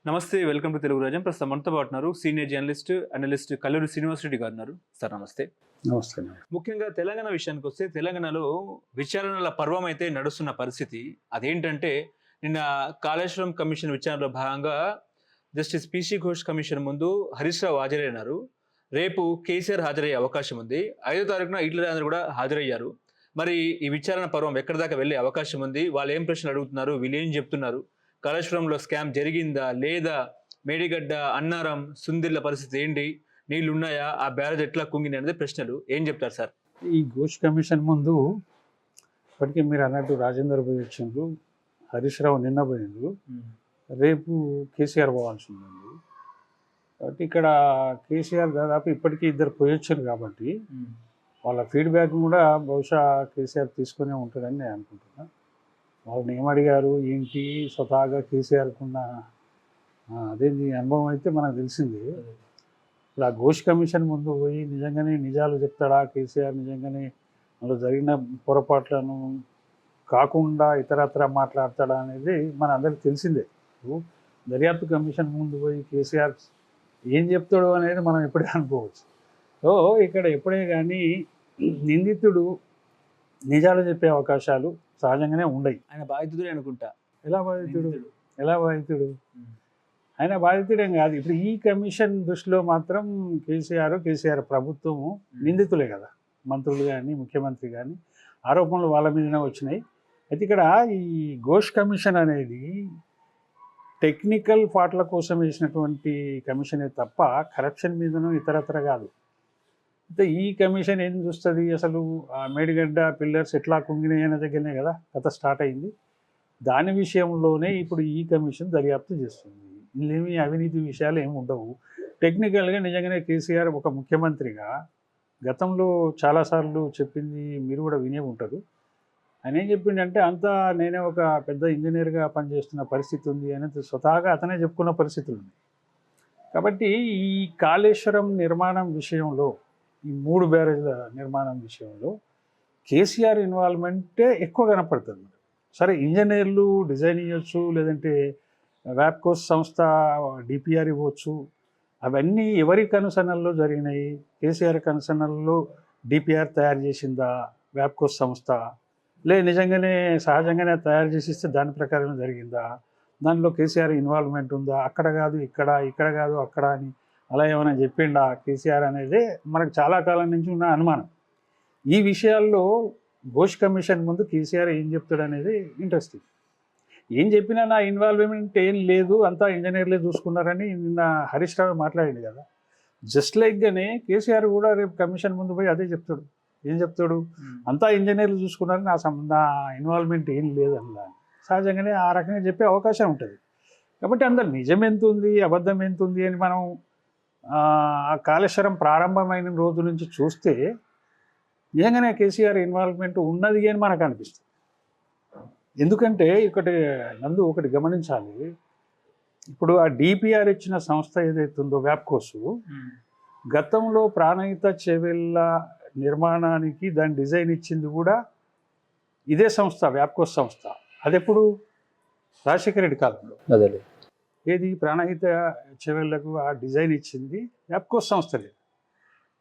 నమస్తే. Welcome to Telugu Rajam. ప్రస్తుతం మనతో పాటు ఉన్నారు senior journalist, analyst Kalluri Srinivas Reddy గారు ఉన్నారు. సార్ నమస్తే. నమస్తే. ముఖ్యంగా తెలంగాణ విషయానికి వస్తే తెలంగాణలో విచారణల పర్వం అయితే నడుస్తున్న పరిస్థితి. అదేంటంటే నిన్న కాళేశ్వరం కమిషన్ విచారణలో భాగంగా జస్టిస్ పిసి ఘోష్ కమిషన్ ముందు హరీష్ రావు హాజరైనారు. రేపు కేసీఆర్ హాజరయ్యే అవకాశం ఉంది. 5వ తారీఖున ఈటెల రాజేందర్ కూడా హాజరయ్యారు. మరి ఈ విచారణ పర్వం ఎక్కడి దాకా వెళ్ళే అవకాశం ఉంది? వాళ్ళు ఏం ప్రశ్నలు అడుగుతున్నారు? వీళ్ళు ఏం చెప్తున్నారు? కాళేశ్వరంలో స్కామ్ జరిగిందా లేదా? మేడిగడ్డ, అన్నారం, సుందిర్ల పరిస్థితి ఏంటి? నీళ్లు ఉన్నాయా? ఆ బ్యారేజ్ ఎట్లా కుంగింది అనేది ప్రశ్నలు. ఏం చెప్తారు సార్? ఈ ఘోష్ కమిషన్ ముందు ఇప్పటికీ మీరు అన్నట్టు రాజేందర్ పోయి వచ్చిండ్రు, హరీష్ రావు నిన్న పోయిండ్రు, రేపు కేసీఆర్ పోవాల్సి ఉంది. కాబట్టి ఇక్కడ కేసీఆర్ దాదాపు ఇప్పటికీ ఇద్దరు పోయి వచ్చారు కాబట్టి వాళ్ళ ఫీడ్బ్యాక్ కూడా బహుశా కేసీఆర్ తీసుకునే ఉంటాడని నేను అనుకుంటున్నా. వాళ్ళని ఏమడిగారు ఏంటి, స్వతహాగా కేసీఆర్కు ఉన్న అదేంటి అనుభవం అయితే మనకు తెలిసింది. ఇప్పుడు ఆ ఘోష్ కమిషన్ ముందు పోయి నిజంగానే నిజాలు చెప్తాడా కేసీఆర్, నిజంగానే అందులో జరిగిన పొరపాట్లను కాకుండా ఇతరత్ర మాట్లాడతాడా అనేది మన అందరికి తెలిసిందే. దర్యాప్తు కమిషన్ ముందు పోయి కేసీఆర్ ఏం చెప్తాడు అనేది మనం ఎప్పుడే అనుకోవచ్చు. సో ఇక్కడ ఎప్పుడే కానీ నిందితుడు నిజాలు చెప్పే అవకాశాలు సహజంగానే ఉండయి. ఆయన బాధితుడే అనుకుంటా. ఎలా బాధితుడు ఆయన బాధితుడేం కాదు. ఇప్పుడు ఈ కమిషన్ దృష్టిలో మాత్రం కేసీఆర్ ప్రభుత్వము నిందితులే కదా. మంత్రులు కానీ ముఖ్యమంత్రి కానీ ఆరోపణలు వాళ్ళ మీదనే వచ్చినాయి. అయితే ఇక్కడ ఈ ఘోష్ కమిషన్ అనేది టెక్నికల్ ఫాట్ల కోసం వేసినటువంటి కమిషనే తప్ప కరప్షన్ మీదనో ఇతరత్ర కాదు. అయితే ఈ కమిషన్ ఏం చూస్తుంది, అసలు ఆ మేడిగడ్డ పిల్లర్స్ ఎట్లా కుంగినాయి అనే దగ్గరనే కదా కథ స్టార్ట్ అయింది. దాని విషయంలోనే ఇప్పుడు ఈ కమిషన్ దర్యాప్తు చేస్తుంది. ఇందులోమి అవినీతి విషయాలు ఏమి ఉండవు. టెక్నికల్గా నిజంగానే కేసీఆర్ ఒక ముఖ్యమంత్రిగా గతంలో చాలాసార్లు చెప్పింది మీరు కూడా వినే ఉంటారు. ఆయన ఏం చెప్పిండంటే అంతా నేనే ఒక పెద్ద ఇంజనీర్గా పనిచేస్తున్న పరిస్థితి ఉంది అనేది స్వతహాగా అతనే చెప్పుకున్న పరిస్థితులు ఉన్నాయి. కాబట్టి ఈ కాళేశ్వరం నిర్మాణం విషయంలో, ఈ 3 బ్యారేజ్ల నిర్మాణం విషయంలో కేసీఆర్ ఇన్వాల్వ్మెంటే ఎక్కువ కనపడుతుంది. సరే ఇంజనీర్లు డిజైన్ ఇవ్వచ్చు, లేదంటే వ్యాప్కోస్ సంస్థ డిపిఆర్ ఇవ్వచ్చు, అవన్నీ ఎవరి కనుసన్నల్లో జరిగినాయి? కేసీఆర్ కనుసన్నల్లో డిపిఆర్ తయారు చేసిందా వ్యాప్కోస్ సంస్థ? నిజంగానే సహజంగానే తయారు చేసిస్తే దాని ప్రకారం జరిగిందా? దానిలో కేసీఆర్ ఇన్వాల్వ్మెంట్ ఉందా? అక్కడ కాదు ఇక్కడ, ఇక్కడ కాదు అక్కడ అని అలా ఏమైనా చెప్పిండా కేసీఆర్ అనేది మనకు చాలా కాలం నుంచి ఉన్న అనుమానం. ఈ విషయాల్లో ఘోష్ కమిషన్ ముందు కేసీఆర్ ఏం చెప్తాడు అనేది ఇంట్రెస్టింగ్. ఏం చెప్పినా నా ఇన్వాల్వ్మెంట్ ఏం లేదు, అంతా ఇంజనీర్లే చూసుకున్నారని నిన్న హరీష్ రావు మాట్లాడింది కదా. జస్ట్ లైక్గానే కేసీఆర్ కూడా రేపు కమిషన్ ముందు పోయి అదే చెప్తాడు. ఏం చెప్తాడు? అంతా ఇంజనీర్లు చూసుకున్నారని నా ఇన్వాల్వ్మెంట్ ఏం లేదు అలా సహజంగానే ఆ రకంగా చెప్పే అవకాశం ఉంటుంది. కాబట్టి అందులో నిజం ఎంత ఉంది, అబద్ధం ఎంత ఉంది అని మనం ఆ కాళేశ్వరం ప్రారంభమైన రోజు నుంచి చూస్తే నిజంగానే కేసీఆర్ ఇన్వాల్వ్మెంట్ ఉన్నది అని మనకు అనిపిస్తుంది. ఎందుకంటే ఒకటి గమనించాలి. ఇప్పుడు ఆ డిపిఆర్ ఇచ్చిన సంస్థ ఏదైతే ఉందో వ్యాప్కోస్, గతంలో ప్రాణహిత చెవెళ్ళ నిర్మాణానికి దాని డిజైన్ ఇచ్చింది కూడా ఇదే సంస్థ, వ్యాప్కోస్ సంస్థ. అదెప్పుడు? రాజశేఖర రెడ్డి కాలంలో. అదే ఏది ప్రాణహిత చెవెళ్లకు ఆ డిజైన్ ఇచ్చింది వ్యాప్కోస్ సంస్థలే.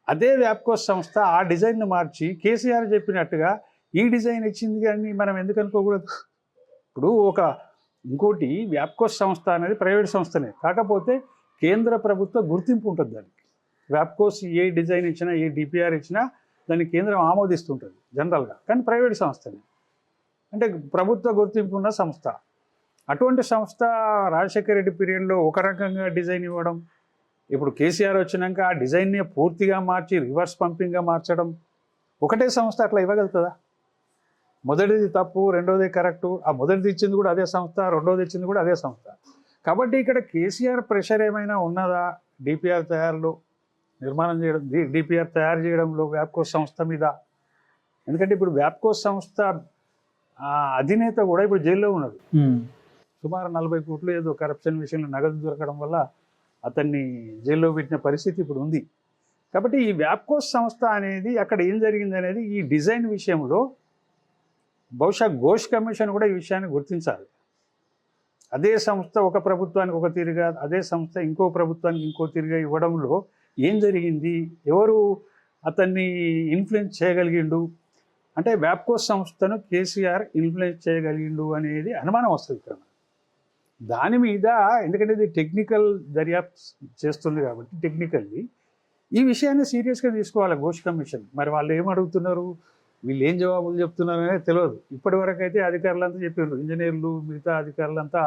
అదే వ్యాప్కోస్ సంస్థ ఆ డిజైన్ను మార్చి కేసీఆర్ చెప్పినట్టుగా ఈ డిజైన్ ఇచ్చింది కానీ మనం ఎందుకు అనుకోకూడదు? ఇప్పుడు ఇంకోటి వ్యాప్కోస్ సంస్థ అనేది ప్రైవేట్ సంస్థనే, కాకపోతే కేంద్ర ప్రభుత్వ గుర్తింపు ఉంటుంది దానికి. వ్యాప్కోస్ ఏ డిజైన్ ఇచ్చినా, ఏ డిపిఆర్ ఇచ్చినా దాన్ని కేంద్రం ఆమోదిస్తుంటుంది జనరల్గా, కానీ ప్రైవేట్ సంస్థనే, అంటే ప్రభుత్వ గుర్తింపు ఉన్న సంస్థ. అటువంటి సంస్థ రాజశేఖర రెడ్డి పీరియడ్లో ఒక రకంగా డిజైన్ ఇవ్వడం, ఇప్పుడు కేసీఆర్ వచ్చినాక ఆ డిజైన్నే పూర్తిగా మార్చి రివర్స్ పంపింగ్గా మార్చడం, ఒకటే సంస్థ అట్లా ఇవ్వగలుగుతుందా? మొదటిది తప్పు, రెండోది కరెక్టు. ఆ మొదటిది ఇచ్చింది కూడా అదే సంస్థ, రెండోది ఇచ్చింది కూడా అదే సంస్థ. కాబట్టి ఇక్కడ కేసీఆర్ ప్రెషర్ ఏమైనా ఉన్నదా డిపిఆర్ తయారులో, నిర్మాణం చేయడం, డిపిఆర్ తయారు చేయడంలో వ్యాప్కోస్ సంస్థ మీద? ఎందుకంటే ఇప్పుడు వ్యాప్కోస్ సంస్థ అధినేత కూడా ఇప్పుడు జైల్లో ఉన్నాడు. సుమారు 40 కోట్లు ఏదో కరప్షన్ విషయంలో నగదు దొరకడం వల్ల అతన్ని జైల్లో పెట్టిన పరిస్థితి ఇప్పుడు ఉంది. కాబట్టి ఈ వ్యాప్కోస్ సంస్థ అనేది అక్కడ ఏం జరిగింది అనేది ఈ డిజైన్ విషయంలో బహుశా ఘోష్ కమిషన్ కూడా ఈ విషయాన్ని గుర్తించాలి. అదే సంస్థ ఒక ప్రభుత్వానికి ఒక తీరుగా, అదే సంస్థ ఇంకో ప్రభుత్వానికి ఇంకో తీరుగా ఇవ్వడంలో ఏం జరిగింది, ఎవరు అతన్ని ఇన్ఫ్లుయెన్స్ చేయగలిగిండు, అంటే వ్యాప్కో సంస్థను కేసీఆర్ ఇన్ఫ్లుయెన్స్ చేయగలిగిండు అనేది అనుమానం వస్తుంది ఇక్కడ. దాని మీద, ఎందుకంటే ఇది టెక్నికల్ దర్యాప్తు చేస్తుంది కాబట్టి టెక్నికల్లీ ఈ విషయాన్ని సీరియస్గా తీసుకోవాలి ఘోష్ కమిషన్. మరి వాళ్ళు ఏం అడుగుతున్నారు, వీళ్ళు ఏం జవాబులు చెప్తున్నారు అనేది తెలియదు. ఇప్పటి వరకు అయితే అధికారులంతా చెప్పిండ్రు, ఇంజనీర్లు మిగతా అధికారులంతా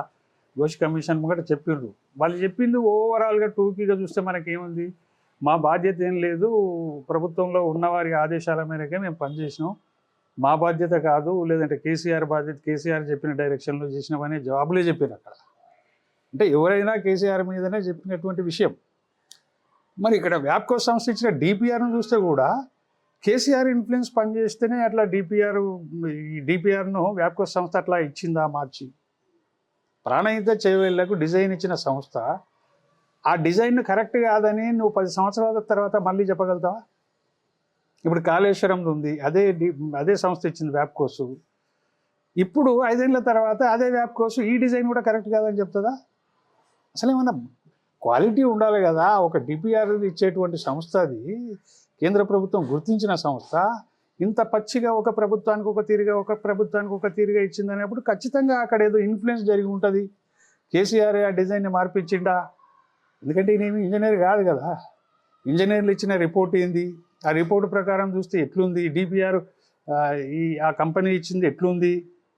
ఘోష్ కమిషన్ కూడా చెప్పిండ్రు. వాళ్ళు చెప్పింది ఓవరాల్గా టూకీగా చూస్తే మనకేముంది, మా బాధ్యత ఏం లేదు, ప్రభుత్వంలో ఉన్నవారి ఆదేశాల మేరకే మేము పనిచేసినాం, మా బాధ్యత కాదు, లేదంటే కేసీఆర్ బాధ్యత, కేసీఆర్ చెప్పిన డైరెక్షన్లో చేసినామనే జవాబులే చెప్పారు అక్కడ. అంటే ఎవరైనా కేసీఆర్ మీదనే చెప్పినటువంటి విషయం. మరి ఇక్కడ వ్యాప్కో సంస్థ ఇచ్చిన డిపిఆర్ను చూస్తే కూడా కేసీఆర్ ఇన్ఫ్లుయెన్స్ పనిచేస్తేనే అట్లా ఈ డిపిఆర్ను వ్యాప్కో సంస్థ అట్లా ఇచ్చిందా మార్చి. ప్రాణహిత చేవేళ్లకు డిజైన్ ఇచ్చిన సంస్థ ఆ డిజైన్ కరెక్ట్ కాదని నువ్వు 10 సంవత్సరాల తర్వాత మళ్ళీ చెప్పగలుగుతావా? ఇప్పుడు కాళేశ్వరం ఉంది, అదే సంస్థ ఇచ్చింది వ్యాప్కోస్. ఇప్పుడు 5 ఏళ్ల తర్వాత అదే వ్యాప్కోస్ ఈ డిజైన్ కూడా కరెక్ట్ కాదని చెప్తుందా? అసలు ఏమన్నా క్వాలిటీ ఉండాలి కదా. ఒక డిపిఆర్ ఇచ్చేటువంటి సంస్థ, అది కేంద్ర ప్రభుత్వం గుర్తించిన సంస్థ, ఇంత పచ్చిగా ఒక ప్రభుత్వానికి ఒక తీరుగా, ఒక ప్రభుత్వానికి ఒక తీరుగా ఇచ్చిందనేప్పుడు ఖచ్చితంగా అక్కడ ఏదో ఇన్ఫ్లుయెన్స్ జరిగి ఉంటుంది. కేసీఆర్ ఆ డిజైన్ని మార్పించిండా? ఎందుకంటే ఈయనేమి ఇంజనీర్ కాదు కదా. ఇంజనీర్లు ఇచ్చిన రిపోర్ట్ ఏంది, ఆ రిపోర్ట్ ప్రకారం చూస్తే ఎట్లుంది, డిపిఆర్ ఆ కంపెనీ ఇచ్చింది ఎట్లుంది,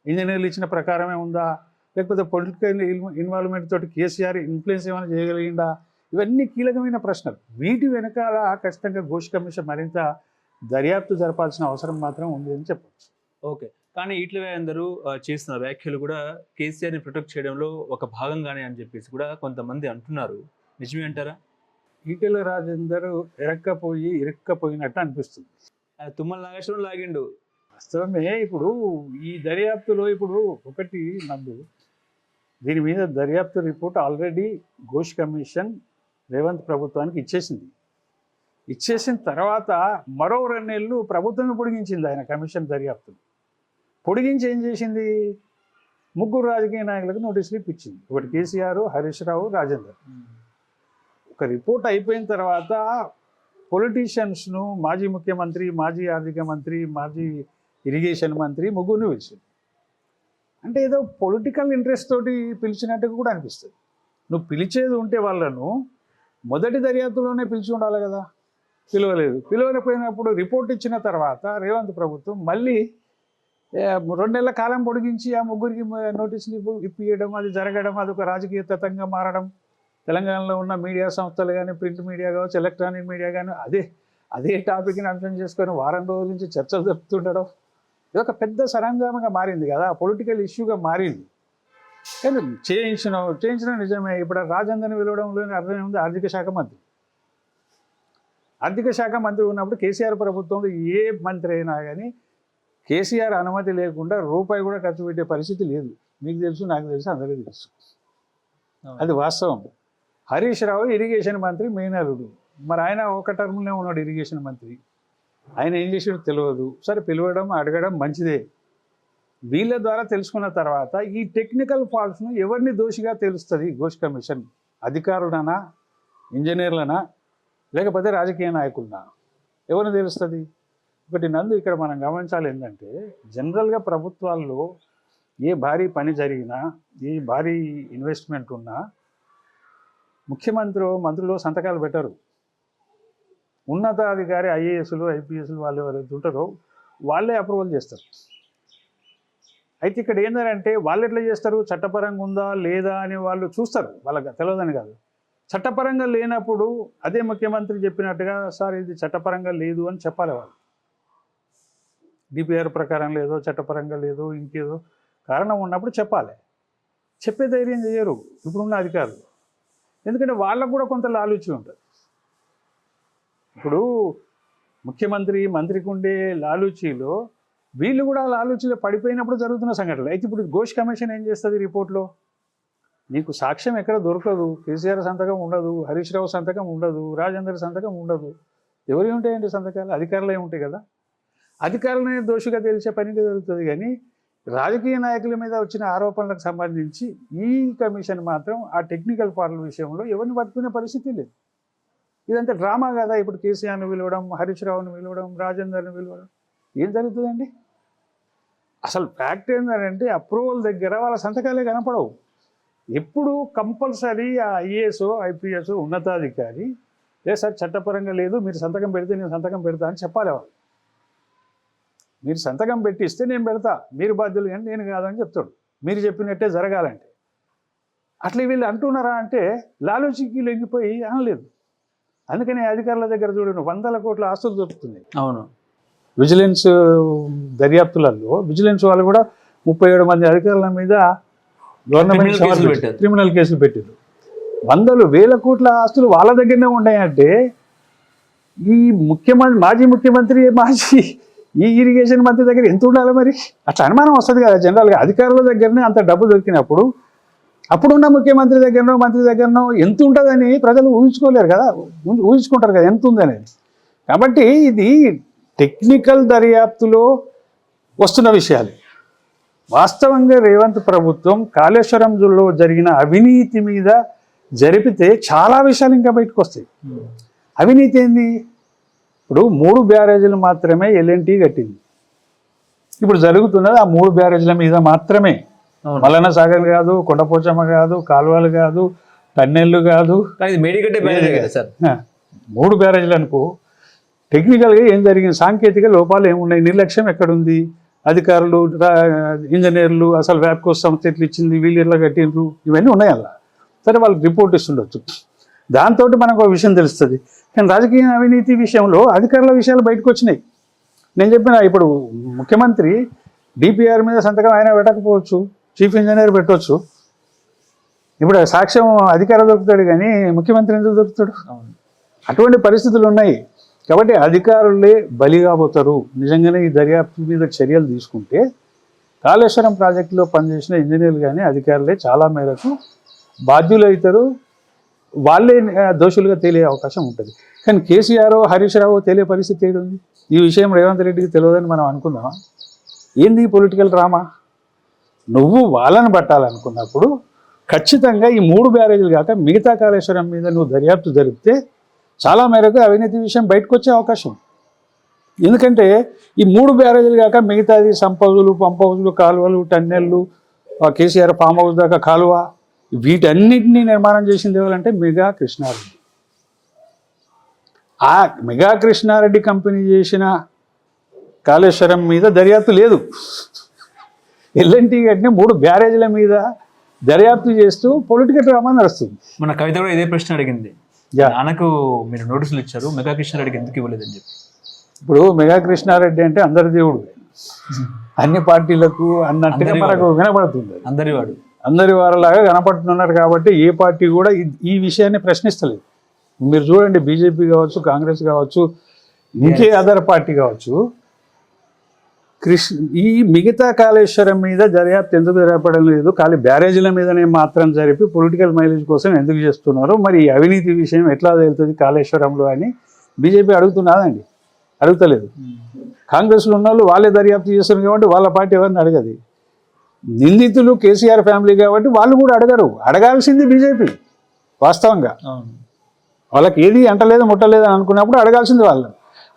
ఇంజనీర్లు ఇచ్చిన ప్రకారమే ఉందా, లేకపోతే పొలిటికల్ ఇన్వాల్వ్మెంట్ తోటి కేసీఆర్ ఇన్ఫ్లుయెన్స్ ఏమైనా చేయగలిగిందా? ఇవన్నీ కీలకమైన ప్రశ్నలు. వీటి వెనకాల ఖచ్చితంగా ఘోష్ కమిషన్ మరింత దర్యాప్తు జరపాల్సిన అవసరం మాత్రం ఉంది అని చెప్పచ్చు. ఓకే, కానీ ఈటెల అందరూ చేసిన వ్యాఖ్యలు కూడా కేసీఆర్ని ప్రొటెక్ట్ చేయడంలో ఒక భాగంగానే అని చెప్పేసి కూడా కొంతమంది అంటున్నారు. నిజమే అంటారా? ఈటెల రాజేందర్ ఇరక్కపోయినట్టు అనిపిస్తుంది. తుమ్మల నాగేశ్వరం లాగిండు. వాస్తవమే. ఇప్పుడు ఈ దర్యాప్తులో ఇప్పుడు ఒకటి నందు, దీని మీద దర్యాప్తు report already Ghosh commission Revanth ప్రభుత్వానికి ఇచ్చేసిన తర్వాత మరో 2 నెలలు ప్రభుత్వమే పొడిగించింది ఆయన కమిషన్ దర్యాప్తును. పొడిగించి ఏం చేసింది, 3 రాజకీయ నాయకులకు నోటీసులు ఇప్పించింది. ఒకటి కేసీఆర్, హరీష్ రావు, రాజేందర్. ఒక రిపోర్ట్ అయిపోయిన తర్వాత పొలిటీషియన్స్ను, మాజీ ముఖ్యమంత్రి, మాజీ ఆర్థిక మంత్రి, మాజీ ఇరిగేషన్ మంత్రి ముగ్గురిని పిలిచింది. అంటే ఏదో పొలిటికల్ ఇంట్రెస్ట్ తోటి పిలిచినట్టుగా కూడా అనిపిస్తుంది. నువ్వు పిలిచేది ఉంటే వాళ్ళను మొదటి దర్యాప్తులోనే పిలిచి ఉండాలి కదా. పిలవలేకపోయినప్పుడు రిపోర్ట్ ఇచ్చిన తర్వాత రేవంత్ ప్రభుత్వం మళ్ళీ 2 నెలల కాలం పొడిగించి ఆ ముగ్గురికి నోటీసులు ఇప్పియడం, అది జరగడం, అదొక రాజకీయ తతంగా మారడం. తెలంగాణలో ఉన్న మీడియా సంస్థలు కానీ, ప్రింట్ మీడియా కావచ్చు, ఎలక్ట్రానిక్ మీడియా కానీ అదే టాపిక్ని అంశం చేసుకొని వారం రోజుల నుంచి చర్చలు జరుపుతుండడం, ఇది ఒక పెద్ద సరంజామంగా మారింది కదా, పొలిటికల్ ఇష్యూగా మారింది. కానీ చేయించిన నిజమే. ఇప్పుడు రాజేందర్ని పిలవడంలోని అర్థం ఏముంది, ఆర్థిక శాఖ మంత్రి ఉన్నప్పుడు కేసీఆర్ ప్రభుత్వంలో ఏ మంత్రి అయినా కానీ కేసీఆర్ అనుమతి లేకుండా రూపాయి కూడా ఖర్చు పెట్టే పరిస్థితి లేదు. మీకు తెలుసు, నాకు తెలుసు, అందరికీ తెలుసు. అది వాస్తవం. హరీష్ రావు ఇరిగేషన్ మంత్రి మేనలుడు. మరి ఆయన ఒక టర్మ్లోనే ఉన్నాడు ఇరిగేషన్ మంత్రి. ఆయన ఏం చేసాడో తెలియదు. సరే, పిలవడం అడగడం మంచిదే. వీళ్ళ ద్వారా తెలుసుకున్న తర్వాత ఈ టెక్నికల్ ఫాల్ట్స్ను ఎవరిని దోషిగా తెలుస్తుంది ఘోష్ కమిషన్? అధికారులనా, ఇంజనీర్లనా, లేకపోతే రాజకీయ నాయకులనా? ఎవరిని తెలుస్తుంది? ఒకటి నందు, ఇక్కడ మనం గమనించాలి ఏంటంటే, జనరల్గా ప్రభుత్వాల్లో ఏ భారీ పని జరిగినా, ఏ భారీ ఇన్వెస్ట్మెంట్ ఉన్నా మంత్రులు సంతకాలు పెట్టరు. ఉన్నతాధికారి ఐఏఎస్లు, ఐపీఎస్లు వాళ్ళు ఎవరైతే ఉంటారో వాళ్ళే అప్రూవల్ చేస్తారు. అయితే ఇక్కడ ఏంటంటే వాళ్ళు ఎట్లా చేస్తారు, చట్టపరంగా ఉందా లేదా అని వాళ్ళు చూస్తారు. వాళ్ళకి తెలియదని కాదు. చట్టపరంగా లేనప్పుడు అదే ముఖ్యమంత్రి చెప్పినట్టుగా, సార్ ఇది చట్టపరంగా లేదు అని చెప్పాలి. వాళ్ళు డిపిఆర్ ప్రకారం లేదో, చట్టపరంగా లేదో, ఇంకేదో కారణం ఉన్నప్పుడు చెప్పాలి. చెప్పే ధైర్యం చేయరు ఇప్పుడున్న అధికారులు. ఎందుకంటే వాళ్ళకు కూడా కొంత లాలూచి ఉంటుంది. ఇప్పుడు మంత్రికి ఉండే లాలూచీలో వీళ్ళు కూడా లాలూచీలో పడిపోయినప్పుడు జరుగుతున్న సంఘటనలు. అయితే ఇప్పుడు ఘోష్ కమిషన్ ఏం చేస్తుంది రిపోర్ట్లో, నీకు సాక్ష్యం ఎక్కడ దొరకదు, కేసీఆర్ సంతకం ఉండదు, హరీష్ రావు సంతకం ఉండదు, రాజేందర్ సంతకం ఉండదు. ఎవరి ఉంటాయండి సంతకాలు? అధికారులే ఉంటాయి కదా. అధికారులనే దోషిగా తెలిసే పనికి జరుగుతుంది. కానీ రాజకీయ నాయకుల మీద వచ్చిన ఆరోపణలకు సంబంధించి ఈ కమిషన్ మాత్రం ఆ టెక్నికల్ పార్ట్ల విషయంలో ఎవరిని పట్టుకునే పరిస్థితి లేదు. ఇదంతా డ్రామా కదా. ఇప్పుడు కేసీఆర్ని పిలవడం, హరీష్ రావుని పిలవడం, రాజేందర్ని పిలవడం, ఏం జరుగుతుందండి? అసలు ఫ్యాక్ట్ ఏంటంటే అప్రూవల్ దగ్గర వాళ్ళ సంతకాలే కనపడవు. ఎప్పుడు కంపల్సరీ ఆ ఐఏఎస్ ఐపీఎస్ ఉన్నతాధికారి లేదు సార్ చట్టపరంగా లేదు, మీరు సంతకం పెడితే నేను సంతకం పెడతా అని చెప్పాలి. వాళ్ళు మీరు సంతకం పెట్టిస్తే నేను పెడతా, మీరు బాధ్యులు కానీ నేను కాదని చెప్తాడు. మీరు చెప్పినట్టే జరగాలంటే. అట్లా వీళ్ళు అంటున్నారా అంటే లాలూచికి లొంగిపోయి అనలేదు. అందుకని అధికారుల దగ్గర చూడండి 100 కోట్ల ఆస్తులు దొరుకుతున్నాయి. అవును, విజిలెన్స్ దర్యాప్తులలో విజిలెన్స్ వాళ్ళు కూడా 37 మంది అధికారుల మీద గవర్నమెంట్ క్రిమినల్ కేసులు పెట్టారు. 100,000 కోట్ల ఆస్తులు వాళ్ళ దగ్గరనే ఉన్నాయంటే ఈ మాజీ ముఖ్యమంత్రి ఈ ఇరిగేషన్ మంత్రి దగ్గర ఎంత ఉండాలి మరి? అట్లా అనుమానం వస్తుంది కదా జనరల్గా. అధికారుల దగ్గరనే అంత డబ్బు దొరికినప్పుడు అప్పుడున్న ముఖ్యమంత్రి దగ్గరనో మంత్రి దగ్గరనో ఎంత ఉంటుందని ప్రజలు ఊహించుకోలేరు కదా, ఊహించుకుంటారు కదా ఎంత ఉందనేది. కాబట్టి ఇది టెక్నికల్ దర్యాప్తులో వస్తున్న విషయాలు. వాస్తవంగా రేవంత్ ప్రభుత్వం కాళేశ్వరంలో జరిగిన అవినీతి మీద జరిపితే చాలా విషయాలు ఇంకా బయటకు వస్తాయి. అవినీతి ఏంది? ఇప్పుడు 3 బ్యారేజీలు మాత్రమే ఎల్ఎన్టీ కట్టింది. ఇప్పుడు జరుగుతున్నది ఆ 3 బ్యారేజీల మీద మాత్రమే. మల్లన్న సాగర్ కాదు, కొండపోచమ్మ కాదు, కాలువలు కాదు, టన్నెళ్ళు కాదు, 3 బ్యారేజీలు అనుకో. టెక్నికల్గా ఏం జరిగింది, సాంకేతిక లోపాలు ఏమున్నాయి, నిర్లక్ష్యం ఎక్కడుంది, అధికారులు ఇంజనీర్లు అసలు వ్యాప్కో సంస్థ ఎట్లా ఇచ్చింది, వీళ్ళు ఎట్లా కట్టిండ్రు, ఇవన్నీ ఉన్నాయి అలా. సరే వాళ్ళకి రిపోర్ట్ ఇస్తుండొచ్చు, దాంతో మనకు ఒక విషయం తెలుస్తుంది. కానీ రాజకీయ అవినీతి విషయంలో అధికారుల విషయాలు బయటకు వచ్చినాయి. నేను చెప్పిన ఇప్పుడు ముఖ్యమంత్రి డిపిఆర్ మీద సంతకం ఆయన పెట్టకపోవచ్చు, చీఫ్ ఇంజనీర్ పెట్టవచ్చు. ఇప్పుడు సాక్ష్యం అధికారులు దొరుకుతాడు కానీ ముఖ్యమంత్రి ఎందుకు దొరుకుతాడు? అటువంటి పరిస్థితులు ఉన్నాయి. కాబట్టి అధికారులే బలి కాబోతారు. నిజంగానే ఈ దర్యాప్తు మీద చర్యలు తీసుకుంటే కాళేశ్వరం ప్రాజెక్టులో పనిచేసిన ఇంజనీర్లు కానీ అధికారులే చాలా మేరకు బాధ్యులు అవుతారు, వాళ్ళే దోషులుగా తేలే అవకాశం ఉంటుంది. కానీ కేసీఆర్ హరీష్ రావు తేలే పరిస్థితి ఏడుంది? ఈ విషయం రేవంత్ రెడ్డికి తెలియదని మనం అనుకుందామా? ఏంది పొలిటికల్ డ్రామా? నువ్వు వాళ్ళని పట్టాలనుకున్నప్పుడు ఖచ్చితంగా ఈ 3 బ్యారేజీలు కాక మిగతా కాళేశ్వరం మీద నువ్వు దర్యాప్తు జరిపితే చాలా మేరకు అవినీతి విషయం బయటకు వచ్చే అవకాశం. ఎందుకంటే ఈ 3 బ్యారేజీలు కాక మిగతాది సంపౌజులు, పంప్ హౌజులు, కాలువలు, టన్నెళ్ళు, కేసీఆర్ ఫామ్ హౌస్ దాకా కాలువ, వీటన్నిటినీ నిర్మాణం చేసింది ఎవరంటే మెగా కృష్ణారెడ్డి. ఆ మెగా కృష్ణారెడ్డి కంపెనీ చేసిన కాళేశ్వరం మీద దర్యాప్తు లేదు. ఎల్ఎన్టీ కట్టిన 3 బ్యారేజీల మీద దర్యాప్తు చేస్తూ పొలిటికల్ డ్రామా నడుస్తుంది. మన కవిత కూడా ఇదే ప్రశ్న అడిగింది, నాన్నకు మీరు నోటీసులు ఇచ్చారు, మెగా కృష్ణారెడ్డికి ఎందుకు ఇవ్వలేదని చెప్పి. ఇప్పుడు మెగా కృష్ణారెడ్డి అంటే అందరి దేవుడు, అన్ని పార్టీలకు అన్నట్టుగా మనకు వినపడుతుంది. అందరి వారిలాగా కనపడుతున్నారు. కాబట్టి ఏ పార్టీ కూడా ఈ విషయాన్ని ప్రశ్నిస్తలేదు. మీరు చూడండి, బీజేపీ కావచ్చు, కాంగ్రెస్ కావచ్చు, ఇంకే అదర్ పార్టీ కావచ్చు, ఈ మిగతా కాళేశ్వరం మీద దర్యాప్తు ఎందుకు జరపడం లేదు, ఖాళీ బ్యారేజీల మీదనే మాత్రం జరిపి పొలిటికల్ మైలేజ్ కోసం ఎందుకు చేస్తున్నారు, మరి ఈ అవినీతి విషయం ఎట్లా తేలుతుంది కాళేశ్వరంలో అని బీజేపీ అడుగుతున్నదండి? అడుగుతలేదు. కాంగ్రెస్లో ఉన్న వాళ్ళు వాళ్ళే దర్యాప్తు చేస్తున్నారు కాబట్టి వాళ్ళ పార్టీ ఎవరిని అడగదు. నిందితులు కేసీఆర్ ఫ్యామిలీ కాబట్టి వాళ్ళు కూడా అడగరు. అడగాల్సింది బీజేపీ. వాస్తవంగా వాళ్ళకి ఏది అంటలేదు ముట్టలేదు అని అనుకున్నప్పుడు అడగాల్సింది వాళ్ళు.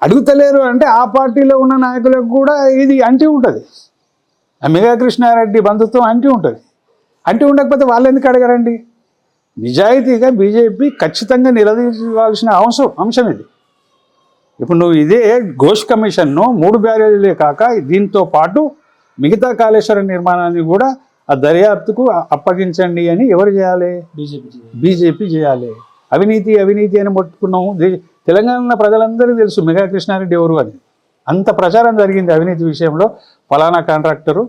అడుగుతలేరు అంటే ఆ పార్టీలో ఉన్న నాయకులకు కూడా ఇది అంటి ఉంటుంది. ఆ మెగా కృష్ణారెడ్డి బంధుత్వం అంటి ఉంటుంది. అంటి ఉండకపోతే వాళ్ళు ఎందుకు అడగరండి? నిజాయితీగా బీజేపీ ఖచ్చితంగా నిలదీయాల్సిన అంశం ఇది. ఇప్పుడు నువ్వు ఇదే ఘోష్ కమిషన్ను 3 బ్యారేజీలే కాక దీంతో పాటు మిగతా కాళేశ్వరం నిర్మాణాన్ని కూడా ఆ దర్యాప్తుకు అప్పగించండి అని ఎవరు చేయాలి? బీజేపీ చేయాలి. అవినీతి అని పట్టుకున్నాము. తెలంగాణ ప్రజలందరికీ తెలుసు మెగా కృష్ణారెడ్డి ఎవరు అని. అంత ప్రచారం జరిగింది అవినీతి విషయంలో. ఫలానా కాంట్రాక్టరు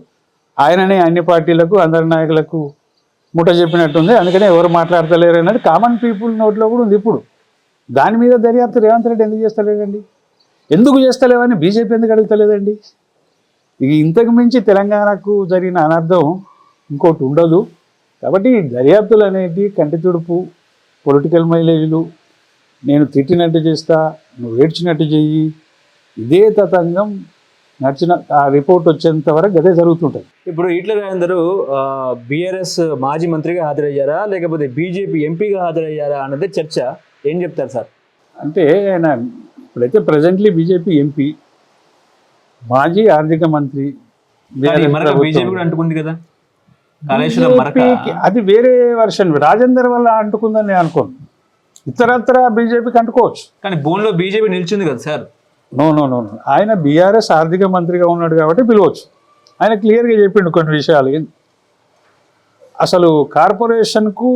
ఆయననే అన్ని పార్టీలకు అందరి నాయకులకు ముఠ చెప్పినట్టుంది, అందుకనే ఎవరు మాట్లాడతలేరు అన్నది కామన్ పీపుల్ నోట్లో కూడా ఉంది. ఇప్పుడు దాని మీద దర్యాప్తు రేవంత్ రెడ్డి ఎందుకు చేస్తలేదండి? ఎందుకు చేస్తలేవని బీజేపీ ఎందుకు అడుగుతలేదండి? ఇక ఇంతకు మించి తెలంగాణకు జరిగిన అనర్థం ఇంకోటి ఉండదు. కాబట్టి దర్యాప్తులు అనేవి కంటి తుడుపు, పొలిటికల్ మైలేజీలు, నేను తిట్టినట్టు చేస్తా, నువ్వు ఏడ్చినట్టు చెయ్యి, ఇదే తతంగం నడిచిన ఆ రిపోర్ట్ వచ్చేంత వరకు అదే జరుగుతుంటుంది. ఇప్పుడు ఈటెల రాజేందర్ బీఆర్ఎస్ మాజీ మంత్రిగా హాజరయ్యారా లేకపోతే బీజేపీ ఎంపీగా హాజరయ్యారా అన్నదే చర్చ. ఏం చెప్తారు సార్? అంటే ఆయన ఇప్పుడైతే ప్రజెంట్లీ బీజేపీ ఎంపీ, మాజీ ఆర్థిక మంత్రి. బీజేపీ కూడా అంటుకుంది కదా కాళేశ్వరం మరక. BJP అది వేరే వర్షన్. రాజేందర్ వల్ల అంటుకుందని నేను అనుకోను. ఇతరత్ర బీజేపీకి అంటుకోవచ్చు, కానీ బోన్లో బీజేపీ నిలిచింది కదా sir. No no no no ఆయన బీఆర్ఎస్ ఆర్థిక మంత్రిగా ఉన్నాడు కాబట్టి పిలవచ్చు. ఆయన క్లియర్గా చెప్పిండు కొన్ని విషయాలు. అసలు కార్పొరేషన్కు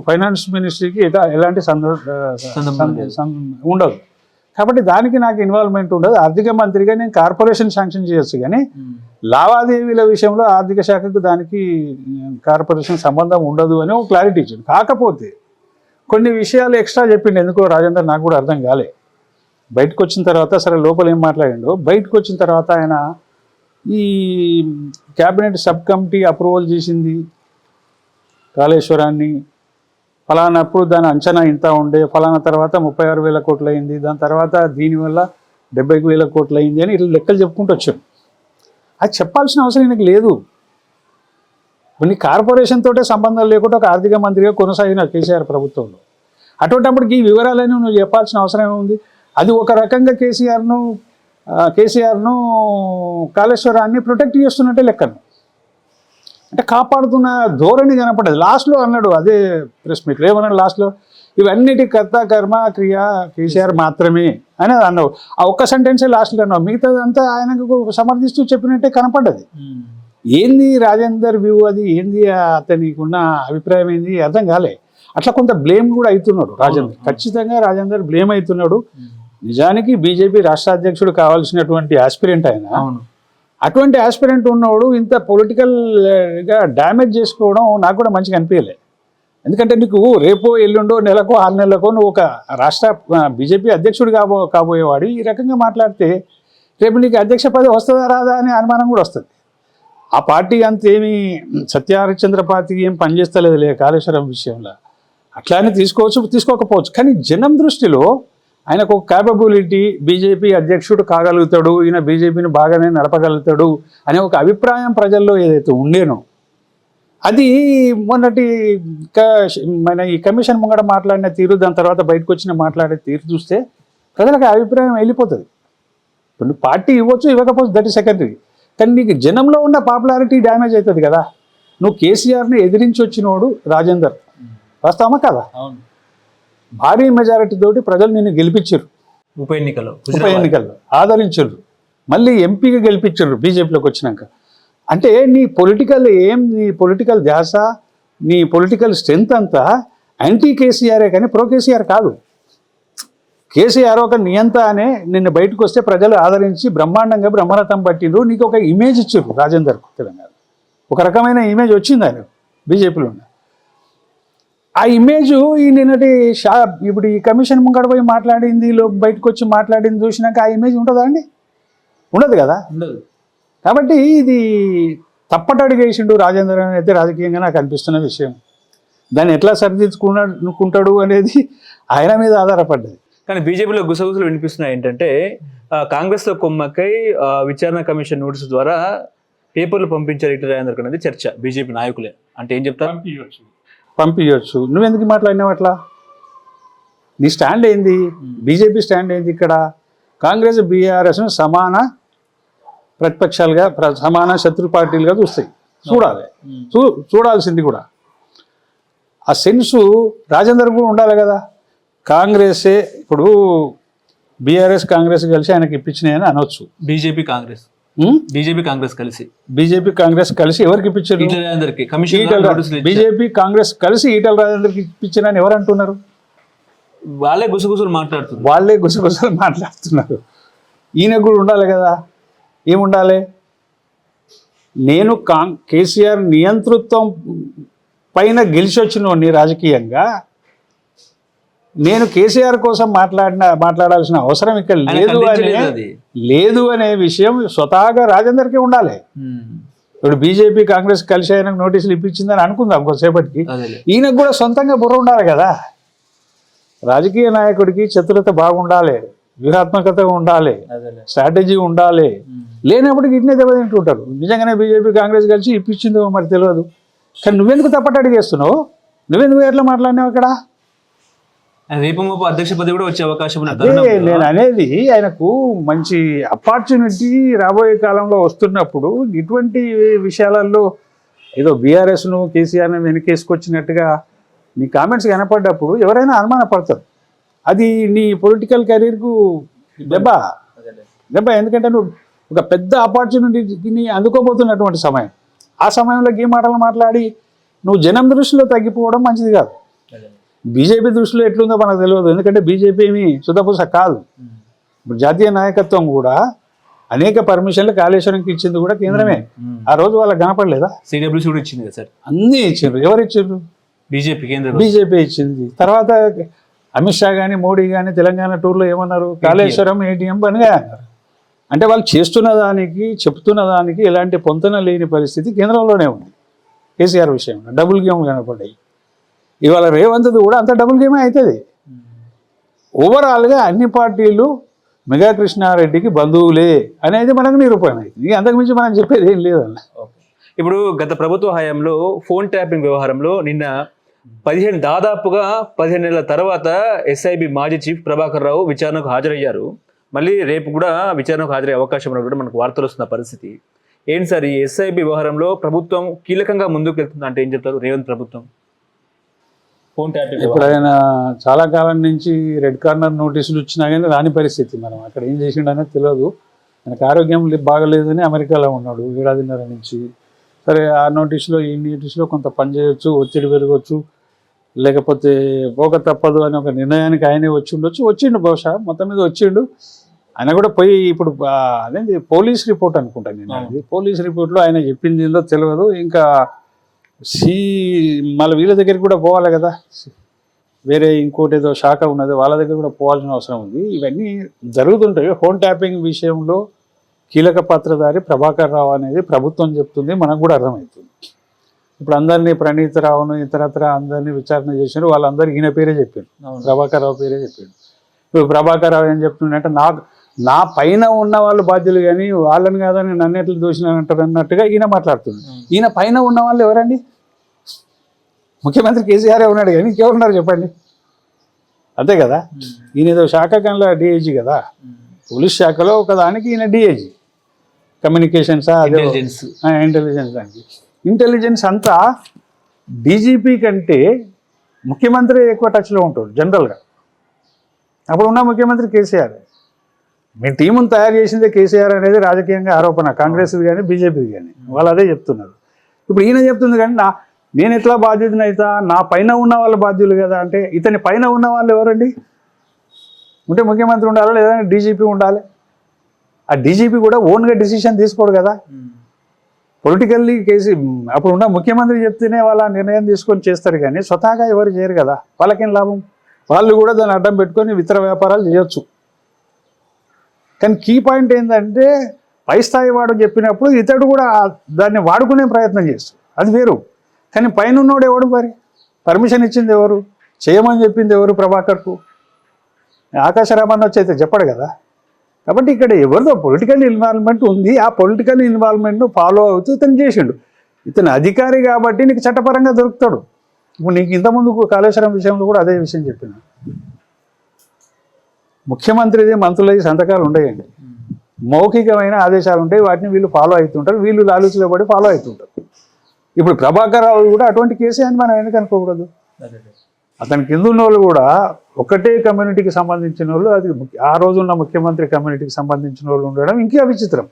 ఫైనాన్స్ మినిస్ట్రీకి ఎలాంటి ఉండదు కాబట్టి దానికి నాకు ఇన్వాల్వ్మెంట్ ఉండదు. ఆర్థిక మంత్రిగా నేను కార్పొరేషన్ శాంక్షన్ చేయొచ్చు, కానీ లావాదేవీల విషయంలో ఆర్థిక శాఖకు దానికి కార్పొరేషన్ సంబంధం ఉండదు అని ఒక క్లారిటీ ఇచ్చింది. కాకపోతే కొన్ని విషయాలు ఎక్స్ట్రా చెప్పిండు. ఎందుకో రాజేందర్ నాకు కూడా అర్థం కాలే. బయటకు వచ్చిన తర్వాత సరే లోపల ఏం మాట్లాడిండో, బయటకు వచ్చిన తర్వాత ఆయన ఈ క్యాబినెట్ సబ్ కమిటీ అప్రూవల్ చేసింది కాళేశ్వరాన్ని, ఫలానప్పుడు దాని అంచనా ఇంత ఉండే, ఫలానా తర్వాత 36,000 కోట్లు అయింది, దాని తర్వాత దీనివల్ల 70,000 కోట్లు అయింది అని ఇట్లా లెక్కలు చెప్పుకుంటూ వచ్చాడు. అది చెప్పాల్సిన అవసరం ఈయనకు లేదు. కొన్ని కార్పొరేషన్ తోటే సంబంధం లేకుండా ఒక ఆర్థిక మంత్రిగా కొనసాగిన కేసీఆర్ ప్రభుత్వంలో. అటువంటిప్పటికి ఈ వివరాలని నువ్వు చెప్పాల్సిన అవసరం ఏముంది? అది ఒక రకంగా కేసీఆర్ను కాళేశ్వరాన్ని ప్రొటెక్ట్ చేస్తున్నట్టే లెక్కను, అంటే కాపాడుతున్న ధోరణి కనపడదు. లాస్ట్లో అన్నాడు, అదే ప్రెస్ మీట్లో ఏమన్నాడు లాస్ట్లో, ఇవన్నిటి కర్త కర్మ క్రియ కేసీఆర్ మాత్రమే అని అన్నావు. ఆ ఒక్క సెంటెన్సే లాస్ట్లో అన్నావు, మిగతాదంతా ఆయనకు సమర్థిస్తూ చెప్పినట్టే కనపడ్డది. ఏంది రాజేందర్ వ్యూ, అది ఏంది అతనికున్న అభిప్రాయం ఏంది అర్థం కాలే. అట్లా కొంత బ్లేమ్ కూడా అవుతున్నాడు రాజేందర్. ఖచ్చితంగా రాజేందర్ బ్లేమ్ అవుతున్నాడు. నిజానికి బీజేపీ రాష్ట్ర అధ్యక్షుడు కావాల్సినటువంటి ఆస్పిరెంట్ ఆయన. అటువంటి ఆస్పిరెంట్ ఉన్నవాడు ఇంత పొలిటికల్గా డ్యామేజ్ చేసుకోవడం నాకు కూడా మంచిగా అనిపించలే. ఎందుకంటే నీకు రేపో ఎల్లుండో నెలకో 6 నెలలకో నువ్వు ఒక రాష్ట్ర బీజేపీ అధ్యక్షుడు కాబోయేవాడు ఈ రకంగా మాట్లాడితే రేపు నీకు అధ్యక్ష పదవి వస్తుందా రాదా అనే అనుమానం కూడా వస్తుంది. ఆ పార్టీ అంతేమీ సత్యహరిశ్చంద్ర పార్టీకి ఏం పనిచేస్తలేదులే కాళేశ్వరం విషయంలో. అట్లానే తీసుకోవచ్చు, తీసుకోకపోవచ్చు, కానీ జనం దృష్టిలో ఆయనకు ఒక క్యాపబిలిటీ, బీజేపీ అధ్యక్షుడు కాగలుగుతాడు, ఈయన బీజేపీని బాగానే నడపగలుగుతాడు అనే ఒక అభిప్రాయం ప్రజల్లో ఏదైతే ఉండేనో అది మొన్నటి మన ఈ కమిషన్ ముంగడ మాట్లాడిన తీరు, దాని తర్వాత బయటకు వచ్చిన మాట్లాడే తీరు చూస్తే ప్రజలకు అభిప్రాయం వెళ్ళిపోతుంది. ఇప్పుడు పార్టీ ఇవ్వచ్చు ఇవ్వకపోవచ్చు, దట్ ఈస్ సెకండరీ, కానీ నీకు జనంలో ఉన్న పాపులారిటీ డ్యామేజ్ అవుతుంది కదా. నువ్వు కేసీఆర్ని ఎదిరించి వచ్చినోడు రాజేందర్, వాస్తవమా కదా? భారీ మెజారిటీ తోటి ప్రజలు నిన్ను గెలిపించారు, ఉప ఎన్నికల్లో ఆదరించారు, మళ్ళీ ఎంపీగా గెలిపించారు బీజేపీలోకి వచ్చినాక. అంటే నీ పొలిటికల్ ధ్యాస, నీ పొలిటికల్ స్ట్రెంత్ అంతా యాంటీ కేసీఆరే కానీ ప్రో కేసీఆర్ కాదు. కేసీఆర్ ఒక నియంత అనే నిన్ను బయటకు వస్తే ప్రజలు ఆదరించి బ్రహ్మాండంగా బ్రహ్మరథం పట్టిండ్రు, నీకు ఒక ఇమేజ్ ఇచ్చారు రాజేందర్. తెలంగాణ ఒక రకమైన ఇమేజ్ వచ్చింది ఆయన బీజేపీలో. ఆ ఇమేజ్ ఈ నిన్నటి ఇప్పుడు ఈ కమిషన్ ముంగడ పోయి మాట్లాడింది, బయటకు వచ్చి మాట్లాడింది చూసినాక ఆ ఇమేజ్ ఉంటుందా అండి? ఉండదు కదా. కాబట్టి ఇది తప్పటడుగేసిండు రాజేందర్ అని అయితే రాజకీయంగా నాకు అనిపిస్తున్న విషయం. దాన్ని ఎట్లా సరిదిద్దుకుంటాడు అనేది ఆయన మీద ఆధారపడ్డది. కానీ బీజేపీలో గుసగుసలు వినిపిస్తున్నాయి ఏంటంటే కాంగ్రెస్లో కొమ్మక్కై విచారణ కమిషన్ నోటీసు ద్వారా పేపర్లు పంపించారు ఈటెల రాజేందర్ అనేది చర్చ బీజేపీ నాయకులే. అంటే ఏం చెప్తారు? పంపించవచ్చు. నువ్వెందుకు మాట్లాడినావు అట్లా? నీ స్టాండ్ ఏంది? బీజేపీ స్టాండ్ ఏంది? ఇక్కడ కాంగ్రెస్ బీఆర్ఎస్ సమాన ప్రతిపక్షాలుగా, సమాన శత్రు పార్టీలుగా చూస్తాయి. చూడాల్సింది కూడా. ఆ సెన్సు రాజేందర్ కూడా ఉండాలి కదా. కాంగ్రెసే ఇప్పుడు బీఆర్ఎస్ కాంగ్రెస్ కలిసి ఆయనకి ఇప్పించినాయని అనొచ్చు. బీజేపీ కాంగ్రెస్ కలిసి ఎవరికి ఇప్పించారు? బీజేపీ కాంగ్రెస్ కలిసి ఈటెల రాజేందర్కి ఇప్పించారని ఎవరు అంటున్నారు? వాళ్ళే గుసగుసలు మాట్లాడుతున్నారు. ఈయనకు కూడా ఉండాలి కదా. ఏముండాలి? నేను కేసీఆర్ నియంతృత్వం పైన గెలిచి వచ్చిన రాజకీయంగా నేను కేసీఆర్ కోసం మాట్లాడాల్సిన అవసరం ఇక్కడ లేదు అనే విషయం స్వతహాగా రాజేందర్కే ఉండాలి. ఇప్పుడు బీజేపీ కాంగ్రెస్ కలిసి ఆయనకు నోటీసులు ఇప్పించిందని అనుకుందాం కొంతసేపటికి. ఈయనకు కూడా సొంతంగా బుర్ర ఉండాలి కదా. రాజకీయ నాయకుడికి చతురత బాగుండాలి. వ్యూహాత్మకత ఉండాలి, స్ట్రాటజీ ఉండాలి. లేనప్పటికి ఇట్నే దెబ్బతింటుంటారు. నిజంగానే బీజేపీ కాంగ్రెస్ కలిసి ఇప్పించిందో మరి తెలియదు. కానీ నువ్వెందుకు తప్పట్టు అడిగేస్తున్నావు? నువ్వెందుకు ఎట్లా మాట్లాడినావు అక్కడ? రేపు అధ్యక్ష పదవి కూడా వచ్చే అవకాశం అదే నేను అనేది. ఆయనకు మంచి ఆపర్చునిటీ రాబోయే కాలంలో వస్తున్నప్పుడు ఇటువంటి విషయాలలో ఏదో బీఆర్ఎస్ను కేసీఆర్ని వెనకేసుకొచ్చినట్టుగా నీ కామెంట్స్ కనపడ్డప్పుడు ఎవరైనా అనుమానపడతారు. అది నీ పొలిటికల్ కెరీర్కు దెబ్బ. ఎందుకంటే నువ్వు ఒక పెద్ద ఆపర్చునిటీని అందుకోబోతున్నటువంటి సమయం. ఆ సమయంలో ఈ మాటలు మాట్లాడి నువ్వు జనం దృష్టిలో తగ్గిపోవడం మంచిది కాదు. బీజేపీ దృష్టిలో ఎట్లుందో మనకు తెలియదు. ఎందుకంటే బీజేపీ ఏమి సుధపూస కాదు. ఇప్పుడు జాతీయ నాయకత్వం కూడా అనేక పర్మిషన్లు కాళేశ్వరంకి ఇచ్చింది కూడా కేంద్రమే. ఆ రోజు వాళ్ళకి కనపడలేదా? సిడబ్ల్యూసీ కూడా ఇచ్చింది కదా సార్. అన్నీ ఇచ్చిండ్రు. ఎవరు ఇచ్చిండ్రు? బీజేపీ, కేంద్ర బీజేపీ ఇచ్చింది. తర్వాత అమిత్ షా కానీ మోడీ కానీ తెలంగాణ టూర్లో ఏమన్నారు? కాళేశ్వరం ఏటీఎం పనిగా అన్నారు. అంటే వాళ్ళు చేస్తున్న దానికి చెప్తున్న దానికి ఎలాంటి పొంతన లేని పరిస్థితి కేంద్రంలోనే ఉంది. కేసీఆర్ విషయంలో డబుల్ గేమ్ కనపడ్డాయి. ఇవాళ రేవంత్ది కూడా అంత డబుల్ గేమే అవుతుంది. ఓవరాల్గా అన్ని పార్టీలు మెగా కృష్ణారెడ్డికి బంధువులే అనేది మనకు నిరూపణ అవుతుంది. అంతకుమించి మనం చెప్పేది ఏం లేదన్న. ఇప్పుడు గత ప్రభుత్వ హయాంలో ఫోన్ ట్యాపింగ్ వ్యవహారంలో నిన్న దాదాపుగా 15 నెలల తర్వాత ఎస్ఐబి మాజీ చీఫ్ ప్రభాకర్ రావు విచారణకు హాజరయ్యారు. మళ్ళీ రేపు కూడా విచారణకు హాజరయ్యే అవకాశం ఉన్నట్టు మనకు వార్తలు వస్తున్న పరిస్థితి ఏంటి సార్? ఈ ఎస్ఐబి వ్యవహారంలో ప్రభుత్వం కీలకంగా ముందుకు వెళ్తుంది అంటే ఏం చెప్తారు? రేవంత్ ప్రభుత్వం ఫోన్ ట్యాపింగ్ ఇప్పుడు ఆయన చాలా కాలం నుంచి రెడ్ కార్నర్ నోటీసులు వచ్చినా కానీ రాని పరిస్థితి. మనం అక్కడ ఏం చేసిండు అనేది తెలియదు. ఆయనకు ఆరోగ్యం బాగలేదని అమెరికాలో ఉన్నాడు ఏడాదిన్నర నుంచి. సరే, ఆ నోటీసులో ఈ నోటీసులో కొంత పని చేయొచ్చు, ఒత్తిడి పెరగవచ్చు, లేకపోతే పోక తప్పదు అని ఒక నిర్ణయానికి ఆయనే వచ్చిండు బహుశా. మొత్తం మీద వచ్చిండు. ఆయన కూడా పోయి ఇప్పుడు అదేంటి పోలీస్ రిపోర్ట్ అనుకుంటాను నేను. అది పోలీస్ రిపోర్ట్లో ఆయన చెప్పింది ఏందో తెలియదు. ఇంకా మళ్ళీ వీళ్ళ దగ్గరికి కూడా పోవాలి కదా, వేరే ఇంకోటి ఏదో శాఖ ఉన్నది, వాళ్ళ దగ్గర కూడా పోవాల్సిన అవసరం ఉంది. ఇవన్నీ జరుగుతుంటాయి. ఫోన్ ట్యాపింగ్ విషయంలో కీలక పాత్రధారి ప్రభాకర్ రావు అనేది ప్రభుత్వం చెప్తుంది, మనకు కూడా అర్థమవుతుంది. ఇప్పుడు అందరినీ ప్రణీత్ రావును ఇతరత్ర అందరినీ విచారణ చేశారు. వాళ్ళందరూ ఈయన పేరే చెప్పారు, ప్రభాకర్ రావు పేరే చెప్పాడు. ఇప్పుడు ప్రభాకర్ రావు ఏం చెప్తుందంటే నా పైన ఉన్న వాళ్ళు బాధ్యులు కానీ వాళ్ళని కాదని నన్ను ఎట్లా దోషినంటారు అన్నట్టుగా ఈయన మాట్లాడుతుంది. ఈయన పైన ఉన్న వాళ్ళు ఎవరండి? ముఖ్యమంత్రి కేసీఆర్ ఉన్నాడు కానీ ఇంకెవరున్నారు చెప్పండి? అంతే కదా. ఈయన ఏదో శాఖ కన్నా డిఐజీ కదా, పోలీస్ శాఖలో ఒకదానికి ఈయన డిఐజీ, కమ్యూనికేషన్స్ ఇంటెలిజెన్స్ దానికి. ఇంటెలిజెన్స్ అంతా డీజీపీ కంటే ముఖ్యమంత్రి ఎక్కువ టచ్లో ఉంటాడు జనరల్గా. అప్పుడు ఉన్న ముఖ్యమంత్రి కేసీఆర్. మీ టీమును తయారు చేసిందే కేసీఆర్ అనేది రాజకీయంగా ఆరోపణ, కాంగ్రెస్ది కానీ బీజేపీది కానీ. వాళ్ళు అదే చెప్తున్నారు. ఇప్పుడు ఈయన చెప్తుంది కానీ నేను ఎట్లా బాధ్యతనైతా, నా పైన ఉన్న వాళ్ళ బాధ్యులు కదా అంటే, ఇతని పైన ఉన్న వాళ్ళు ఎవరండి? ఉంటే ముఖ్యమంత్రి ఉండాలి, లేదంటే డీజీపీ ఉండాలి. ఆ డీజీపీ కూడా ఓన్గా డిసిషన్ తీసుకోడు కదా. పొలిటికల్లీ అప్పుడు ఉన్న ముఖ్యమంత్రి చెప్తేనే వాళ్ళ నిర్ణయం తీసుకొని చేస్తారు కానీ స్వతహాగా ఎవరు చేయరు కదా. వాళ్ళకేం లాభం? వాళ్ళు కూడా దాన్ని అడ్డం పెట్టుకొని ఇతర వ్యాపారాలు చేయొచ్చు. కానీ కీ పాయింట్ ఏంటంటే, పై స్థాయి వాడు చెప్పినప్పుడు ఇతడు కూడా దాన్ని వాడుకునే ప్రయత్నం చేస్తాడు, అది వేరు. కానీ పైన ఉన్నోడు ఎవడు? మరి పర్మిషన్ ఇచ్చింది ఎవరు? చేయమని చెప్పింది ఎవరు ప్రభాకర్కు? ఆకాశరామన్న వచ్చి అయితే చెప్పడు కదా. కాబట్టి ఇక్కడ ఎవరిదో పొలిటికల్ ఇన్వాల్వ్మెంట్ ఉంది. ఆ పొలిటికల్ ఇన్వాల్వ్మెంట్ను ఫాలో అవుతూ ఇతను చేసిండు. ఇతను అధికారి కాబట్టి నీకు చట్టపరంగా దొరుకుతాడు. ఇప్పుడు నీకు ఇంతకుముందు కాళేశ్వరం విషయంలో కూడా అదే విషయం చెప్పిన. ముఖ్యమంత్రిది మంత్రులది సంతకాలు ఉండేయండి, మౌఖికమైన ఆదేశాలు ఉంటాయి, వాటిని వీళ్ళు ఫాలో అవుతుంటారు, వీళ్ళు లాలూచిలో పడి ఫాలో అవుతుంటారు. ఇప్పుడు ప్రభాకర్ రావు కూడా అటువంటి కేసే అని మనం ఎందుకు అనుకోకూడదు? అతని కింద ఉన్న వాళ్ళు కూడా ఒకటే కమ్యూనిటీకి సంబంధించిన వాళ్ళు, అది ఆ రోజున్న ముఖ్యమంత్రి కమ్యూనిటీకి సంబంధించిన వాళ్ళు ఉండడం ఇంకా విచిత్రం.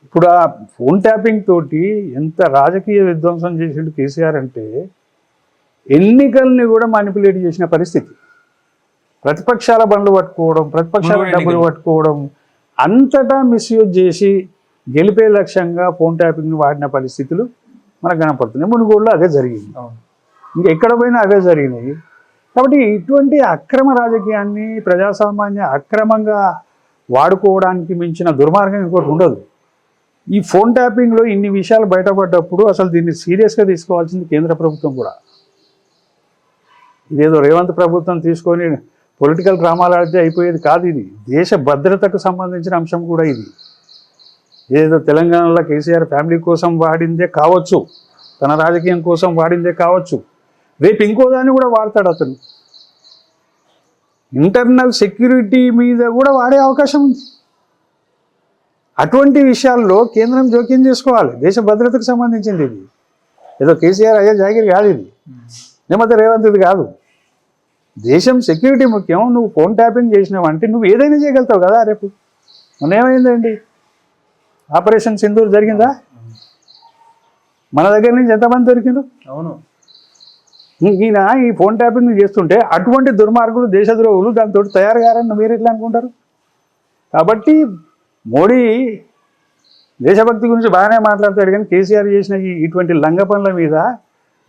ఇప్పుడు ఆ ఫోన్ ట్యాపింగ్ తోటి ఎంత రాజకీయ విధ్వంసం చేసిండు కేసీఆర్ అంటే, ఎన్నికల్ని కూడా మానిపులేట్ చేసిన పరిస్థితి. ప్రతిపక్షాల బండ్లు పట్టుకోవడం, ప్రతిపక్షాల డబ్బులు పట్టుకోవడం, అంతటా మిస్యూజ్ చేసి గెలిపే లక్ష్యంగా ఫోన్ ట్యాపింగ్ని వాడిన పరిస్థితులు మనకు కనపడుతున్నాయి. మునుగోడులో అదే జరిగింది, ఇంకా ఎక్కడ పోయినా అవే జరిగినాయి. కాబట్టి ఇటువంటి అక్రమ రాజకీయాన్ని ప్రజాసామాన్య అక్రమంగా వాడుకోవడానికి మించిన దుర్మార్గం ఇంకోటి ఉండదు. ఈ ఫోన్ ట్యాపింగ్లో ఇన్ని విషయాలు బయటపడ్డప్పుడు అసలు దీన్ని సీరియస్గా తీసుకోవాల్సింది కేంద్ర ప్రభుత్వం కూడా. ఇదేదో రేవంత్ ప్రభుత్వం తీసుకొని పొలిటికల్ డ్రామాలు ఆడితే అయిపోయేది కాదు. ఇది దేశ భద్రతకు సంబంధించిన అంశం కూడా. ఇది ఏదో తెలంగాణలో కేసీఆర్ ఫ్యామిలీ కోసం వాడిందే కావచ్చు, తన రాజకీయం కోసం వాడిందే కావచ్చు, రేపు ఇంకో దాన్ని కూడా వాడతాడు అతను. ఇంటర్నల్ సెక్యూరిటీ మీద కూడా వాడే అవకాశం ఉంది. అటువంటి విషయాల్లో కేంద్రం జోక్యం చేసుకోవాలి. దేశ భద్రతకు సంబంధించింది ఇది. ఏదో కేసీఆర్ అయ్యే జాగిరి కాదు ఇది, లేకపోతే రేవంత్ ఇది కాదు. దేశం సెక్యూరిటీ ముఖ్యం. నువ్వు ఫోన్ ట్యాపింగ్ చేసినావు అంటే నువ్వు ఏదైనా చేయగలుగుతావు కదా. రేపు మొన్న ఏమైందండి, ఆపరేషన్ సింధూర్ జరిగిందా? మన దగ్గర నుంచి ఎంతమంది దొరికిండ్రు? అవును. ఈయన ఈ ఫోన్ ట్యాపింగ్ చేస్తుంటే అటువంటి దుర్మార్గులు, దేశద్రోహులు దాంతో తయారు కారని మీరు ఎట్లా అనుకుంటారు? కాబట్టి మోడీ దేశభక్తి గురించి బాగానే మాట్లాడతాడు, కానీ కేసీఆర్ చేసిన ఇటువంటి లంగ పనుల మీద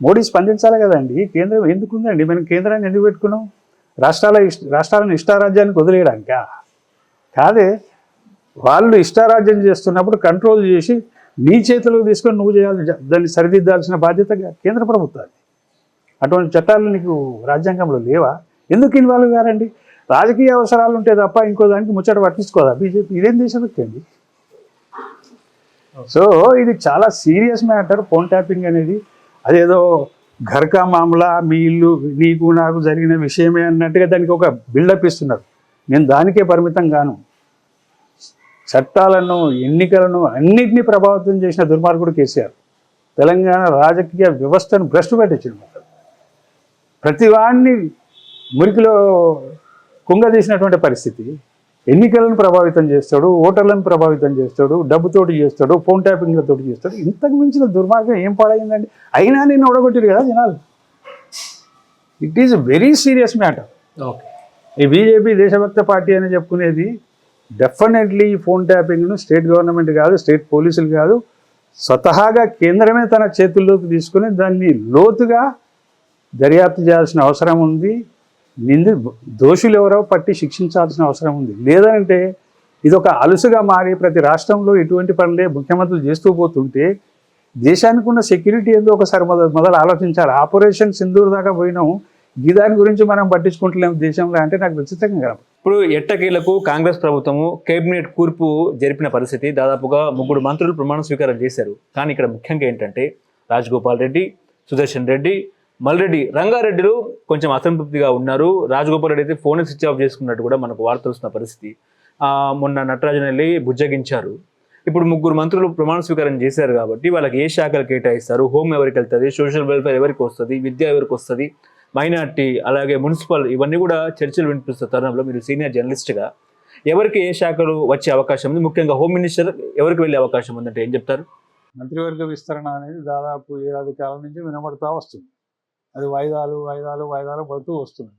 మోడీ స్పందించాలి కదండి. కేంద్రం ఎందుకు ఉందండి? మనం కేంద్రాన్ని ఎందుకు పెట్టుకున్నాం? రాష్ట్రాలను ఇష్టారాజ్యానికి వదిలేయడానికా? కాదే. వాళ్ళు ఇష్టారాజ్యం చేస్తున్నప్పుడు కంట్రోల్ చేసి నీ చేతులకు తీసుకొని నువ్వు చేయాలి, దాన్ని సరిదిద్దాల్సిన బాధ్యత కేంద్ర ప్రభుత్వాన్ని. అటువంటి చట్టాలు నీకు రాజ్యాంగంలో లేవా? ఎందుకు ఇన్వాల్వ్ కారండి? రాజకీయ అవసరాలు ఉంటే తప్ప ఇంకో దానికి ముచ్చట పట్టించుకోదా బీజేపీ? ఇదేం దేశభక్తి అండి? సో ఇది చాలా సీరియస్ మ్యాటర్ ఫోన్ ట్యాపింగ్ అనేది. అదేదో ఘర్కా మామలా, మీ ఇల్లు నీకు నాకు జరిగిన విషయమే అన్నట్టుగా దానికి ఒక బిల్డప్ ఇస్తున్నారు. నేను దానికే పరిమితం గాను. చట్టాలను, ఎన్నికలను అన్నింటినీ ప్రభావితం చేసిన దుర్మార్గుడు కేసీఆర్. తెలంగాణ రాజకీయ వ్యవస్థను భ్రష్టు పట్టించింది. ప్రతి వాడిని మురికిలో కుంగదీసినటువంటి పరిస్థితి. ఎన్నికలను ప్రభావితం చేస్తాడు, ఓటర్లను ప్రభావితం చేస్తాడు, డబ్బుతోటి చేస్తాడు, ఫోన్ ట్యాపింగ్లతో చేస్తాడు. ఇంతకు మించిన దుర్మార్గం ఏం పాడైందండి? అయినా నేను ఓడగొట్టారు కదా జనాలు. It is very serious matter. Okay. ఈ బీజేపీ దేశభక్త పార్టీ అని చెప్పుకునేది డెఫినెట్లీ ఈ ఫోన్ ట్యాపింగ్ను స్టేట్ గవర్నమెంట్ కాదు, స్టేట్ పోలీసులు కాదు, స్వతహాగా కేంద్రమే తన చేతుల్లోకి తీసుకుని దాన్ని లోతుగా దర్యాప్తు చేయాల్సిన అవసరం ఉంది. దోషులు ఎవరో పట్టి శిక్షించాల్సిన అవసరం ఉంది. లేదంటే ఇది ఒక అలుసుగా మారి ప్రతి రాష్ట్రంలో ఎటువంటి పనులే ముఖ్యమంత్రులు చేస్తూ పోతుంటే దేశానికి ఉన్న సెక్యూరిటీ ఏందో ఒకసారి మొదలు ఆలోచించాలి. ఆపరేషన్ సింధూర్ దాకా పోయినాం, ఈ దాని గురించి మనం పట్టించుకుంటలేము దేశంలో అంటే నాకు విచిత్రంగా కనపడుతుంది. ఇప్పుడు ఎట్టకేలకు కాంగ్రెస్ ప్రభుత్వము కేబినెట్ కూర్పు జరిపిన పరిస్థితి. దాదాపుగా 3 మంత్రులు ప్రమాణ స్వీకారం చేశారు. కానీ ఇక్కడ ముఖ్యంగా ఏంటంటే రాజగోపాల్ రెడ్డి, సుదర్శన్ రెడ్డి, మల్రెడ్డి, రంగారెడ్డిలు కొంచెం అసంతృప్తిగా ఉన్నారు. రాజగోపాల్ రెడ్డి అయితే ఫోన్ స్విచ్ ఆఫ్ చేసుకున్నట్టు కూడా మనకు వార్తలు వస్తున్న పరిస్థితి. మొన్న నటరాజన్ వెళ్ళి బుజ్జగించారు. ఇప్పుడు 3 మంత్రులు ప్రమాణ స్వీకారం చేశారు కాబట్టి వాళ్ళకి ఏ శాఖలు కేటాయిస్తారు, హోమ్ ఎవరికి వెళ్తుంది, సోషల్ వెల్ఫేర్ ఎవరికి వస్తుంది, విద్య ఎవరికి వస్తుంది, మైనార్టీ, అలాగే మున్సిపల్, ఇవన్నీ కూడా చర్చలు వినిపిస్తున్న తరుణంలో మీరు సీనియర్ జర్నలిస్ట్గా ఎవరికి ఏ శాఖలు వచ్చే అవకాశం ఉంది? ముఖ్యంగా హోమ్ మినిస్టర్ ఎవరికి వెళ్ళే అవకాశం ఉందంటే ఏం చెప్తారు? మంత్రివర్గ విస్తరణ అనేది దాదాపు 7 ఏడాది కాలం నుంచి వినబడుతూ వస్తుంది. అది వాయిదాలు పడుతూ వస్తుంది.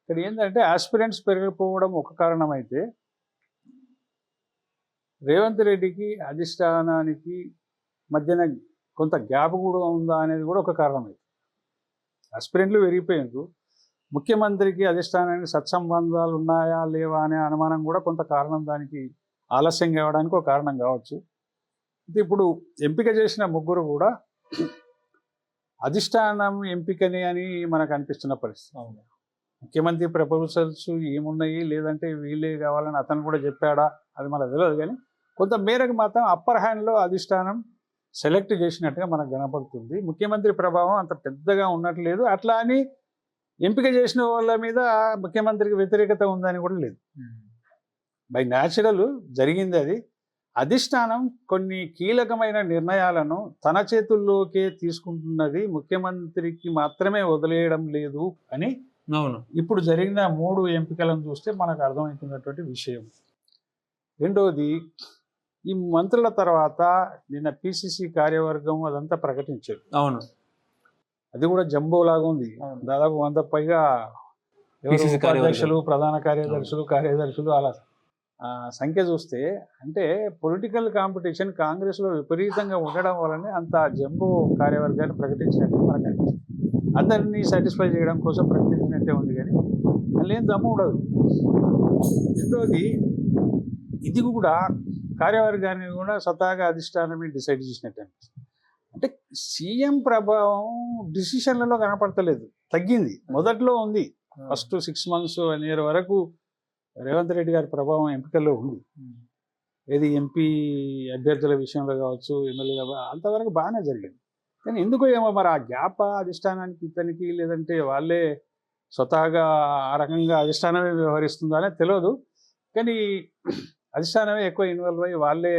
ఇక్కడ ఏంటంటే ఆస్పిరెంట్స్ పెరిగిపోవడం ఒక కారణం అయితే, రేవంత్ రెడ్డికి అధిష్టానానికి మధ్యన కొంత గ్యాప్ కూడా ఉందా అనేది కూడా ఒక కారణం అయితే. ఆస్పిరెంట్లు పెరిగిపోయేందుకు ముఖ్యమంత్రికి అధిష్టానానికి సత్సంబంధాలు ఉన్నాయా లేవా అనే అనుమానం కూడా కొంత కారణం, దానికి ఆలస్యం కావడానికి ఒక కారణం కావచ్చు. అయితే ఇప్పుడు ఎంపిక చేసిన 3 కూడా అధిష్టానం ఎంపికని అని మనకు అనిపిస్తున్న పరిస్థితి. ముఖ్యమంత్రి ప్రపోజల్స్ ఏమున్నాయి, లేదంటే వీళ్ళే కావాలని అతను కూడా చెప్పాడా అది మనకు తెలియదు. కానీ కొంత మేరకు మాత్రం అప్పర్ హ్యాండ్లో అధిష్టానం సెలెక్ట్ చేసినట్టుగా మనకు కనపడుతుంది. ముఖ్యమంత్రి ప్రభావం అంత పెద్దగా ఉన్నట్లేదు. అట్లా అని ఎంపిక చేసిన వాళ్ళ మీద ముఖ్యమంత్రికి వ్యతిరేకత ఉందని కూడా లేదు. బై న్యాచురల్ జరిగింది అది. అధిష్టానం కొన్ని కీలకమైన నిర్ణయాలను తన చేతుల్లోకే తీసుకుంటున్నది, ముఖ్యమంత్రికి మాత్రమే వదిలేయడం లేదు అని ఇప్పుడు జరిగిన 3 ఎంపికలను చూస్తే మనకు అర్థమవుతున్నటువంటి విషయం. రెండవది, ఈ మంత్రుల తర్వాత నిన్న పిసిసి కార్యవర్గం అదంతా ప్రకటించారు. అవును, అది కూడా జంబో లాగా ఉంది. దాదాపు 100 పైగా ఉపాధ్యక్షులు, ప్రధాన కార్యదర్శులు అలా సంఖ్య చూస్తే, అంటే పొలిటికల్ కాంపిటీషన్ కాంగ్రెస్లో విపరీతంగా ఉండడం వల్లనే అంత జంబో కార్యవర్గాన్ని ప్రకటించినట్టు మనకు అనిపిస్తుంది. అందరినీ సాటిస్ఫై చేయడం కోసం ప్రకటించినట్టే ఉంది, కానీ మళ్ళీ ఏం దమ్ము ఉండదు. రెండోది, ఇది కూడా కార్యవర్గాన్ని కూడా స్వతహాగా అధిష్టానమే డిసైడ్ చేసినట్టు అనిపిస్తుంది. అంటే సీఎం ప్రభావం డిసిషన్లలో కనపడతలేదు, తగ్గింది. మొదట్లో ఉంది, ఫస్ట్ 6 months 1 year వరకు రేవంత్ రెడ్డి గారి ప్రభావం ఎంపికల్లో ఉంది. ఏది ఎంపీ అభ్యర్థుల విషయంలో కావచ్చు, ఎమ్మెల్యేల అంతవరకు బాగానే జరిగింది. కానీ ఎందుకో ఏమో మరి ఆ గ్యాప్ అధిష్టానానికి ఇతనికి లేదంటే వాళ్ళే స్వతహాగా ఆ రకంగా అధిష్టానమే వ్యవహరిస్తుందా అనేది తెలియదు. కానీ అధిష్టానమే ఎక్కువ ఇన్వాల్వ్ అయ్యి వాళ్ళే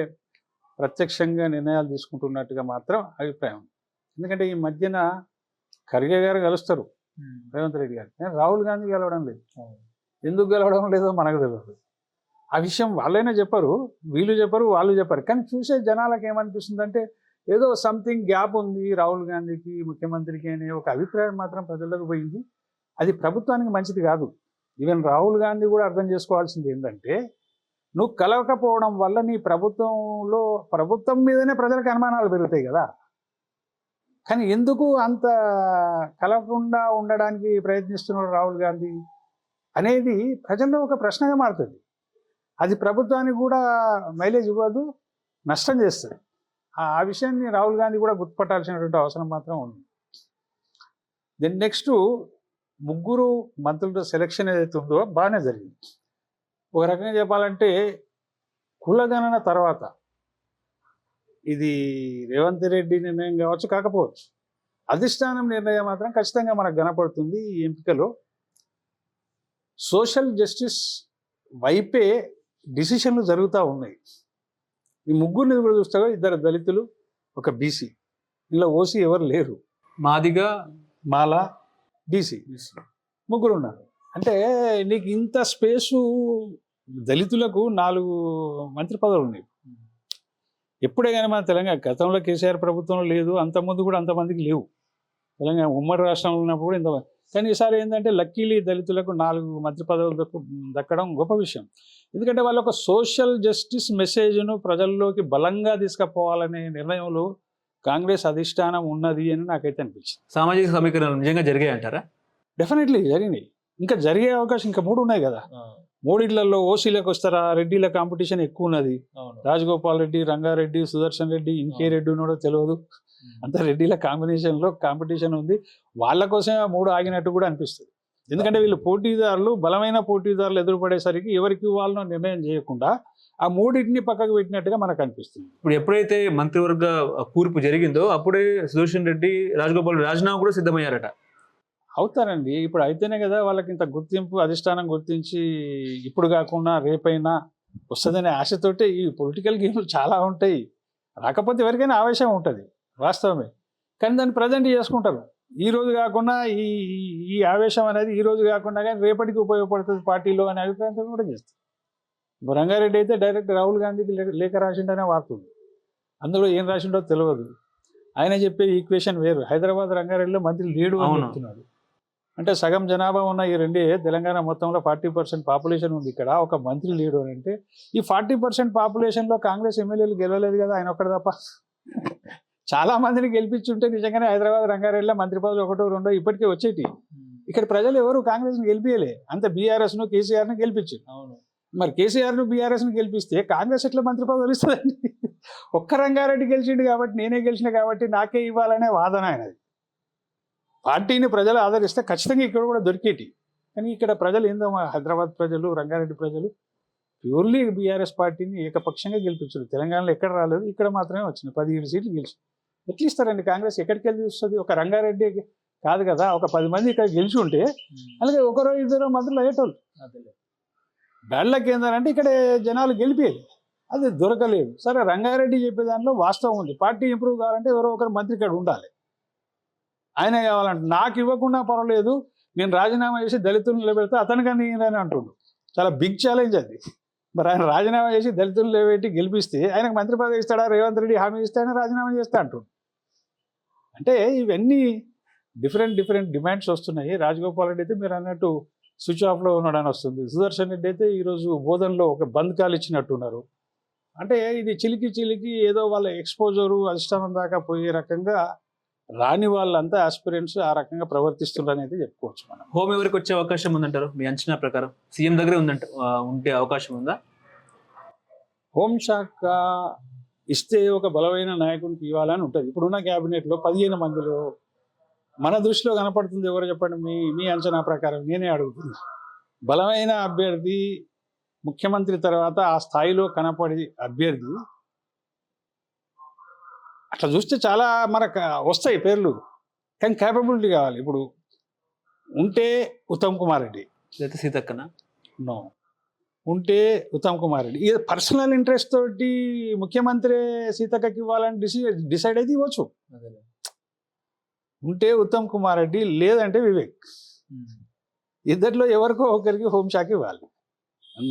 ప్రత్యక్షంగా నిర్ణయాలు తీసుకుంటున్నట్టుగా మాత్రం అభిప్రాయం. ఎందుకంటే ఈ మధ్యన ఖర్గే గారు కలుస్తారు రేవంత్ రెడ్డి గారు, కానీ రాహుల్ గాంధీ గెలవడం లేదు. ఎందుకు గెలవడం లేదో మనకు తెలియదు. ఆ విషయం వాళ్ళైనా చెప్పరు, వీళ్ళు చెప్పరు, వాళ్ళు చెప్పరు. కానీ చూసే జనాలకు ఏమనిపిస్తుందంటే ఏదో సంథింగ్ గ్యాప్ ఉంది రాహుల్ గాంధీకి ముఖ్యమంత్రికి అనే ఒక అభిప్రాయం మాత్రం ప్రజలకు పోయింది. అది ప్రభుత్వానికి మంచిది కాదు. ఈవెన్ రాహుల్ గాంధీ కూడా అర్థం చేసుకోవాల్సింది ఏంటంటే, నువ్వు కలవకపోవడం వల్ల నీ ప్రభుత్వం మీదనే ప్రజలకు అనుమానాలు పెరుగుతాయి కదా. కానీ ఎందుకు అంత కలవకుండా ఉండడానికి ప్రయత్నిస్తున్నాడు రాహుల్ గాంధీ అనేది ప్రజల్లో ఒక ప్రశ్నగా మారుతుంది. అది ప్రభుత్వానికి కూడా మైలేజ్ ఇవ్వదు, నష్టం చేస్తుంది. ఆ విషయాన్ని రాహుల్ గాంధీ కూడా గుర్తుపట్టాల్సినటువంటి అవసరం మాత్రం ఉంది. దెన్ నెక్స్ట్ 3 మంత్రుల సెలక్షన్ ఏదైతే ఉందో బాగానే జరిగింది. ఒక రకంగా చెప్పాలంటే కులగణన తర్వాత ఇది రేవంత్ రెడ్డి నిర్ణయం కావచ్చు, కాకపోవచ్చు, అధిష్టానం నిర్ణయం మాత్రం ఖచ్చితంగా మనకు కనపడుతుంది. ఈ ఎంపికలో సోషల్ జస్టిస్ వైపే డిసిషన్లు జరుగుతూ ఉన్నాయి. ఈ 3 కూడా చూస్తే 2 దళితులు, ఒక బీసీ, ఇలా ఓసీ ఎవరు లేరు. మాదిగా, మాల, బీసీ 3 ఉన్నారు. అంటే నీకు ఇంత స్పేసు, దళితులకు 4 మంత్రి పదవులు ఉన్నాయి. ఎప్పుడే కానీ మన తెలంగాణ గతంలో కేసీఆర్ ప్రభుత్వంలో లేదు, అంతకుముందు కూడా అంతమందికి లేవు. తెలంగాణ ఉమ్మడి రాష్ట్రంలో ఉన్నప్పుడు కూడా ఇంతమంది. కానీ ఈసారి ఏంటంటే లక్కీలీ దళితులకు 4 మంత్రి పదవులు దక్కడం గొప్ప విషయం. ఎందుకంటే వాళ్ళ ఒక సోషల్ జస్టిస్ మెసేజ్ను ప్రజల్లోకి బలంగా తీసుకుపోవాలనే నిర్ణయంలో కాంగ్రెస్ అధిష్టానం ఉన్నది అని నాకైతే అనిపించింది. సామాజిక సమీకరణలు నిజంగా జరిగాయి అంటారా? డెఫినెట్లీ జరిగినాయి. ఇంకా జరిగే అవకాశం ఇంకా 3 ఉన్నాయి కదా. 3 ఓసీలకు వస్తారా, రెడ్డిల కాంపిటీషన్ ఎక్కువ ఉన్నది. రాజగోపాల్ రెడ్డి, రంగారెడ్డి, సుదర్శన్ రెడ్డి, ఇంకే రెడ్డి ఉన్నాడో తెలియదు. అంత రెడ్డిల కాంబినేషన్లో కాంపిటీషన్ ఉంది. వాళ్ళ కోసమే 3 ఆగినట్టు కూడా అనిపిస్తుంది. ఎందుకంటే వీళ్ళు పోటీదారులు, బలమైన పోటీదారులు ఎదురుపడేసరికి ఎవరికి వాళ్ళనో నిర్ణయం చేయకుండా ఆ 3 పక్కకు పెట్టినట్టుగా మనకు అనిపిస్తుంది. ఇప్పుడు ఎప్పుడైతే మంత్రివర్గ కూర్పు జరిగిందో అప్పుడే సుదర్శన్ రెడ్డి, రాజగోపాల్ రాజీనామా కూడా సిద్ధమయ్యారట. అవుతారండి. ఇప్పుడు అయితేనే కదా వాళ్ళకి ఇంత గుర్తింపు అధిష్టానం గుర్తించి ఇప్పుడు కాకుండా రేపైనా వస్తుందనే ఆశతోటే ఈ పొలిటికల్ గేమ్లు చాలా ఉంటాయి. రాకపోతే ఎవరికైనా ఆవేశం ఉంటుంది, వాస్తవమే. కానీ దాన్ని ప్రజెంట్ చేసుకుంటారు. ఈ రోజు కాకుండా ఈ ఆవేశం అనేది ఈ రోజు కాకుండా కానీ రేపటికి ఉపయోగపడుతుంది పార్టీలో అనే అభిప్రాయంతో కూడా చేస్తారు. రంగారెడ్డి అయితే డైరెక్ట్ రాహుల్ గాంధీకి లేఖ రాసిండనే వార్తుంది. అందులో ఏం రాసిండో తెలియదు. ఆయన చెప్పే ఈక్వేషన్ వేరు. హైదరాబాద్ రంగారెడ్డిలో మంత్రి లేడు అని చెప్తున్నాడు. అంటే సగం జనాభా ఉన్న ఈ రెండే తెలంగాణ మొత్తంలో 40% పాపులేషన్ ఉంది. ఇక్కడ ఒక మంత్రి లేడు అని అంటే ఈ 40% పాపులేషన్లో కాంగ్రెస్ ఎమ్మెల్యేలు గెలవలేదు కదా ఆయన ఒక్కడు తప్ప. చాలా మందిని గెలిపించుంటే నిజంగానే హైదరాబాద్ రంగారెడ్డిలో మంత్రి పదవులు 1, 2 ఇప్పటికే వచ్చేటి. ఇక్కడ ప్రజలు ఎవరు కాంగ్రెస్ని గెలిపియలే, అంత బీఆర్ఎస్ను కేసీఆర్ను గెలిపించారు. మరి కేసీఆర్ను బీఆర్ఎస్ను గెలిపిస్తే కాంగ్రెస్ ఎట్లా మంత్రి పదవులు ఇస్తుందండి? ఒక్క రంగారెడ్డి గెలిచిండు కాబట్టి, నేనే గెలిచిన కాబట్టి నాకే ఇవ్వాలనే వాదన ఆయనది. పార్టీని ప్రజలు ఆదరిస్తే ఖచ్చితంగా ఇక్కడ కూడా దొరికేటి. కానీ ఇక్కడ ప్రజలు ఏందో, హైదరాబాద్ ప్రజలు, రంగారెడ్డి ప్రజలు ప్యూర్లీ బీఆర్ఎస్ పార్టీని ఏకపక్షంగా గెలిపించారు. తెలంగాణలో ఎక్కడ రాలేదు, ఇక్కడ మాత్రమే వచ్చినాయి. 17 సీట్లు గెలిచి. ఎట్లా ఇస్తారండి కాంగ్రెస్? ఎక్కడికి వెళ్ళి వస్తుంది? ఒక రంగారెడ్డి కాదు కదా, ఒక 10 మంది ఇక్కడ గెలిచి ఉంటే అలాగే 1-2 మంత్రులు అయ్యేటోళ్ళు. బ్యాడ్ లక్ ఏంటంటే ఇక్కడ జనాలు గెలిపేది, అది దొరకలేదు. సరే, రంగారెడ్డి చెప్పే దాంట్లో వాస్తవం ఉంది. పార్టీ ఇంప్రూవ్ కావాలంటే ఎవరో ఒకరు మంత్రి ఇక్కడ ఉండాలి. ఆయన కావాలంటే నాకు ఇవ్వకుండా పర్వాలేదు, నేను రాజీనామా చేసి దళితులను నిలబెడితే అతనికని నేను అంటుండు. చాలా బిగ్ ఛాలెంజ్ అది. మరి ఆయన రాజీనామా చేసి దళితులు నిలబెట్టి గెలిపిస్తే ఆయనకు మంత్రి పదవి ఇస్తాడా? రేవంత్ రెడ్డి హామీ ఇస్తే ఆయన రాజీనామా చేస్తా అంటుండు. అంటే ఇవన్నీ డిఫరెంట్ డిమాండ్స్ వస్తున్నాయి. రాజగోపాల్ రెడ్డి అయితే మీరు అన్నట్టు స్విచ్ ఆఫ్లో ఉన్నాడని వస్తుంది. సుదర్శన్ రెడ్డి అయితే ఈరోజు బోధనలో ఒక బంద్ కాల్ ఇచ్చినట్టున్నారు. అంటే ఇది చిలికి ఏదో వాళ్ళ ఎక్స్పోజరు అధిష్టానం దాకా పోయే రకంగా రాని వాళ్ళంతా ఆస్పిరెంట్స్ ఆ రకంగా ప్రవర్తిస్తున్నారు అనేది చెప్పుకోవచ్చు మనం. హోమ్ ఎవరికి వచ్చే అవకాశం ఉందంటారు మీ అంచనా ప్రకారం? సీఎం దగ్గరే ఉంటే అవకాశం ఉందా? హోంశాఖ ఇస్తే ఒక బలమైన నాయకునికి ఇవ్వాలని ఉంటుంది. ఇప్పుడున్న క్యాబినెట్లో 15 మందిలో మన దృష్టిలో కనపడుతుంది ఎవరు చెప్పండి, మీ అంచనా ప్రకారం నేనే అడుగుతున్నా. బలమైన అభ్యర్థి ముఖ్యమంత్రి తర్వాత ఆ స్థాయిలో కనపడి అభ్యర్థి అట్లా చూస్తే చాలా మనకు వస్తాయి పేర్లు, కానీ క్యాపబిలిటీ కావాలి. ఇప్పుడు ఉంటే ఉత్తమ్ కుమార్ రెడ్డి, లేకపోతే సీతక్కన, నో ఉంటే ఉత్తమ్ కుమార్ రెడ్డి ఇది పర్సనల్ ఇంట్రెస్ట్ తోటి ముఖ్యమంత్రి సీతక్కకి ఇవ్వాలని డిసైడ్ అయితే ఇవ్వచ్చు. ఉంటే ఉత్తమ్ కుమార్ రెడ్డి, లేదంటే వివేక్, ఇద్దరిలో ఎవరికో ఒకరికి హోంశాఖ ఇవ్వాలి.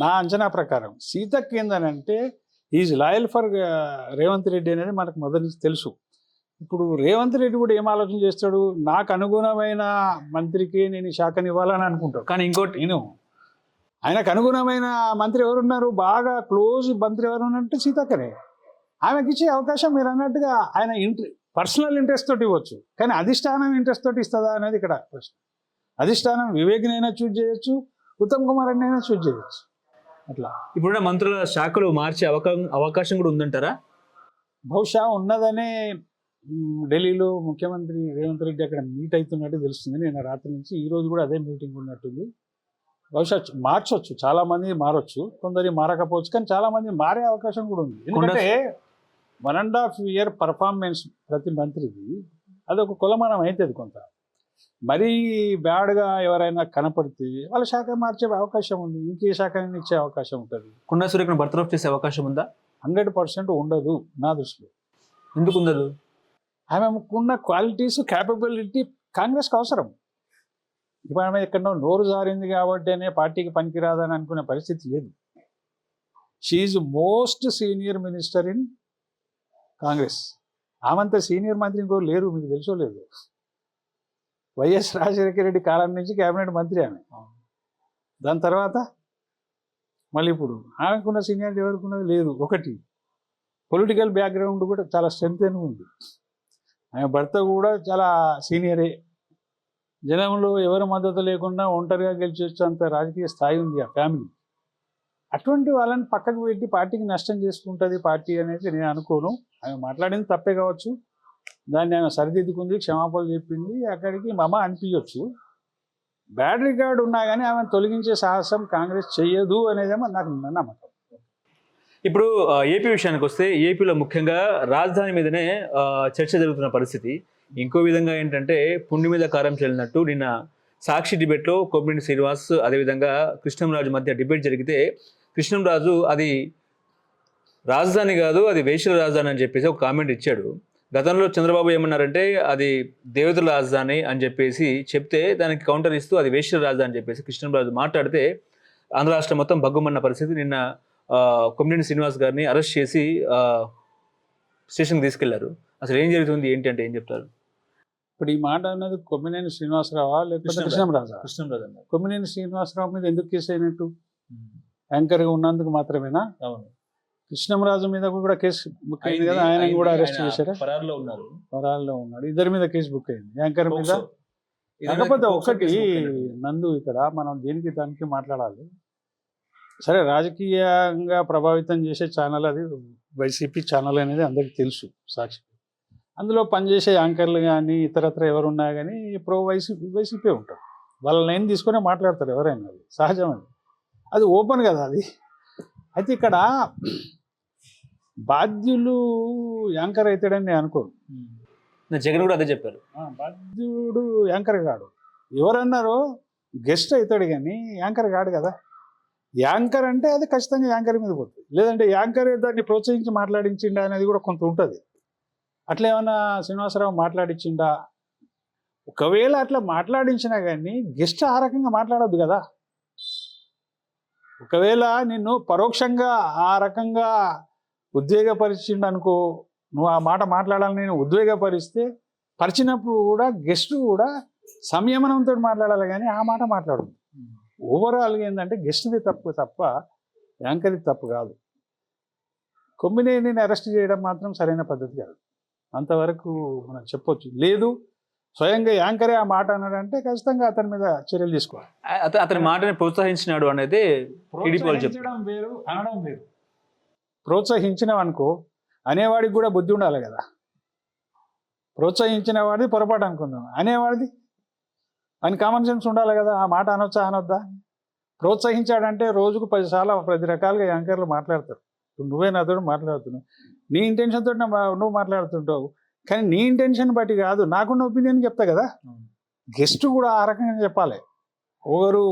నా అంచనా ప్రకారం సీతక్ ఏందనంటే is loyal for Revanth Reddy అనేది మనకు మొదటి నుంచి తెలుసు. ఇప్పుడు రేవంత్ రెడ్డి కూడా ఏం ఆలోచన చేస్తాడు, నాకు అనుగుణమైన మంత్రికి నేను ఈ శాఖని ఇవ్వాలని అనుకుంటాడు. కానీ ఇంకోటి నేను ఆయనకు అనుగుణమైన మంత్రి ఎవరున్నారు, బాగా క్లోజ్ మంత్రి ఎవరు అంటే సీతక్కనే. ఆమెకి ఇచ్చే అవకాశం మీరు అన్నట్టుగా ఆయన పర్సనల్ ఇంట్రెస్ట్ తోటి ఇవ్వచ్చు, కానీ అధిష్టానం ఇంట్రెస్ట్ తోటి ఇస్తుందా అనేది ఇక్కడ ప్రశ్న. అధిష్టానం వివేక్నైనా చూజ్ చేయొచ్చు, ఉత్తమ్ కుమార్ రెడ్డి అయినా చూజ్ చేయొచ్చు. అట్లా ఇప్పుడున్న మంత్రుల శాఖలు మార్చే అవకాశం కూడా ఉందంటారా? బహుశా ఉన్నదనే ఢిల్లీలో ముఖ్యమంత్రి రేవంత్ రెడ్డి అక్కడ మీట్ అవుతున్నట్టు తెలుస్తుంది. నేను రాత్రి నుంచి ఈ రోజు కూడా అదే మీటింగ్ ఉన్నట్టుంది. బహుశా మార్చొచ్చు, చాలా మంది మారొచ్చు, కొందరు మారకపోవచ్చు, కానీ చాలా మంది మారే అవకాశం కూడా ఉంది. ఎందుకంటే 1.5 year పర్ఫార్మెన్స్ ప్రతి మంత్రికి అదొక కులమానం అవుతుంది. కొంత మరీ బ్యాడ్గా ఎవరైనా కనపడితే వాళ్ళ శాఖ మార్చే అవకాశం ఉంది, ఇంకే శాఖని ఇచ్చే అవకాశం ఉంటుంది. కొండా సురేఖను బర్తరఫ్ చేసే అవకాశం ఉందా? 100% ఉండదు నా దృష్టిలో. ఎందుకు ఉండదు? ఆమెకున్న క్వాలిటీస్, క్యాపబిలిటీ కాంగ్రెస్కి అవసరం. ఇప్పుడు ఆమె ఎక్కడో నోరు జారింది కాబట్టినే పార్టీకి పనికిరాదని అనుకునే పరిస్థితి లేదు. She most senior minister in Congress. ఆమంత సీనియర్ మంత్రి ఇంకో లేరు, మీకు తెలుసో లేదు. వైఎస్ రాజశేఖర రెడ్డి కాలం నుంచి కేబినెట్ మంత్రి ఆమె. దాని తర్వాత మళ్ళీ ఇప్పుడు ఆమెకున్న సీనియారిటీ ఎవరికున్నది లేదు. ఒకటి పొలిటికల్ బ్యాక్గ్రౌండ్ కూడా చాలా స్ట్రెంత్ అని ఉంది. ఆమె భర్త కూడా చాలా సీనియరే. జనంలో ఎవరి మద్దతు లేకుండా ఒంటరిగా గెలిచొచ్చేంత రాజకీయ స్థాయి ఉంది ఆ ఫ్యామిలీ. అటువంటి వాళ్ళని పక్కకు పెట్టి పార్టీకి నష్టం చేసుకుంటుంది పార్టీ అనేది నేను అనుకోను. ఆమె మాట్లాడింది తప్పే కావచ్చు, దాన్ని ఆమె సరిదిద్దుకుంది, క్షమాపణలు చెప్పింది, అక్కడికి మమ అనిపించవచ్చు. బ్యాడ్ రికార్డు ఉన్నా కానీ ఆమె తొలగించే సాహసం కాంగ్రెస్ చెయ్యదు అనేదేమో నాకు నమ్మకం. ఇప్పుడు ఏపీ విషయానికి వస్తే ఏపీలో ముఖ్యంగా రాజధాని మీదనే చర్చ జరుగుతున్న పరిస్థితి. ఇంకో విధంగా ఏంటంటే పుండి మీద కారం చెల్లినట్టు నిన్న సాక్షి డిబేట్లో కొమ్మినేని శ్రీనివాస్ అదేవిధంగా కృష్ణంరాజు మధ్య డిబేట్ జరిగితే కృష్ణంరాజు అది రాజధాని కాదు, అది వేశ్యల రాజధాని అని చెప్పేసి ఒక కామెంట్ ఇచ్చాడు. గతంలో చంద్రబాబు ఏమన్నారంటే అది దేవతల రాజధాని అని చెప్పేసి చెప్తే దానికి కౌంటర్ ఇస్తూ అది వేశ్యల రాజధాని అని చెప్పేసి కృష్ణంరాజు మాట్లాడితే ఆంధ్ర రాష్ట్రం మొత్తం బగ్గుమన్న పరిస్థితి. నిన్న కొమ్మినేని శ్రీనివాస్ గారిని అరెస్ట్ చేసి స్టేషన్కి తీసుకెళ్లారు. అసలు ఏం జరుగుతుంది ఏంటి అంటే ఏం చెప్తారు? ఇప్పుడు ఈ మాట అన్నది కొమ్మినేని శ్రీనివాసరావా లేకపోతే కృష్ణంరాజు అన్నారు. కొమ్మినేని శ్రీనివాసరావు మీద ఎందుకు కేసు అయినట్టు? యాంకర్గా ఉన్నందుకు మాత్రమేనా? అవును. కృష్ణంరాజు మీద కూడా కేసు బుక్ అయింది కదా, ఆయన కూడా అరెస్ట్ చేశారా? పరారులో ఉన్నాడు. ఇద్దరి మీద కేసు బుక్ అయింది, యాంకర్ మీద. కాకపోతే ఒకటి నందు, ఇక్కడ మనం దేనికి దానికి మాట్లాడాలి. సరే, రాజకీయంగా ప్రభావితం చేసే ఛానల్ అది వైసీపీ ఛానల్ అనేది అందరికీ తెలుసు, సాక్షి. అందులో పనిచేసే యాంకర్లు కానీ ఇతరత్ర ఎవరున్నా కానీ ప్రో వైసీపీ ఉంటారు. వాళ్ళ లైన్ తీసుకునే మాట్లాడతారు ఎవరైనా, అది సహజం. అది ఓపెన్ కదా అది. అయితే ఇక్కడ బాధ్యులు యాంకర్ అవుతాడని నేను అనుకోను. జగన్ కూడా అదే చెప్పారు. బాధ్యుడు యాంకర్ కాడు. ఎవరన్నారో గెస్ట్ అవుతాడు కానీ యాంకర్ కాడు కదా. యాంకర్ అంటే అది ఖచ్చితంగా యాంకర్ మీద పోతుంది. లేదంటే యాంకర్ దాన్ని ప్రోత్సహించి మాట్లాడించిండా అనేది కూడా కొంత ఉంటుంది. అట్లా ఏమన్నా శ్రీనివాసరావు మాట్లాడించిండా? ఒకవేళ అట్లా మాట్లాడించినా కానీ గెస్ట్ ఆ రకంగా మాట్లాడొద్దు కదా. ఒకవేళ నిన్ను పరోక్షంగా ఆ రకంగా ఉద్వేగపరిచిండు అనుకో, నువ్వు ఆ మాట మాట్లాడాలని నేను ఉద్వేగపరిస్తే పరిచినప్పుడు కూడా గెస్ట్ కూడా సంయమనంతో మాట్లాడాలి కానీ ఆ మాట మాట్లాడదు. ఓవరాల్గా ఏంటంటే గెస్ట్ది తప్ప యాంకర్ది తప్పు కాదు. కొమ్మినేనిని అరెస్ట్ చేయడం మాత్రం సరైన పద్ధతి కాదు, అంతవరకు మనం చెప్పొచ్చు. లేదు స్వయంగా యాంకరే ఆ మాట అన్నాడంటే ఖచ్చితంగా అతని మీద చర్యలు తీసుకోవాలి. అతని మాటని ప్రోత్సహించినాడు అనేది ప్రోత్సహించడం వేరు, అనడం వేరు. ప్రోత్సహించినాం అనుకో, అనేవాడికి కూడా బుద్ధి ఉండాలి కదా. ప్రోత్సహించిన వాడిది పొరపాటు అనుకుందాం, అనేవాడిది అని కామన్ సెన్స్ ఉండాలి కదా, ఆ మాట అనొచ్చా అనొద్దా. ప్రోత్సహించాడంటే రోజుకు 10 సార్లు 10 రకాలుగా యాంకర్లు మాట్లాడతారు. ఇప్పుడు నువ్వే నాతో మాట్లాడుతున్నావు, నీ ఇంటెన్షన్ తోటి నువ్వు మాట్లాడుతుంటావు, కానీ నీ ఇంటెన్షన్ బట్టి కాదు, నాకున్న ఒపీనియన్ చెప్తా కదా. గెస్ట్ కూడా ఆ రకంగా చెప్పాలి, ఒకరు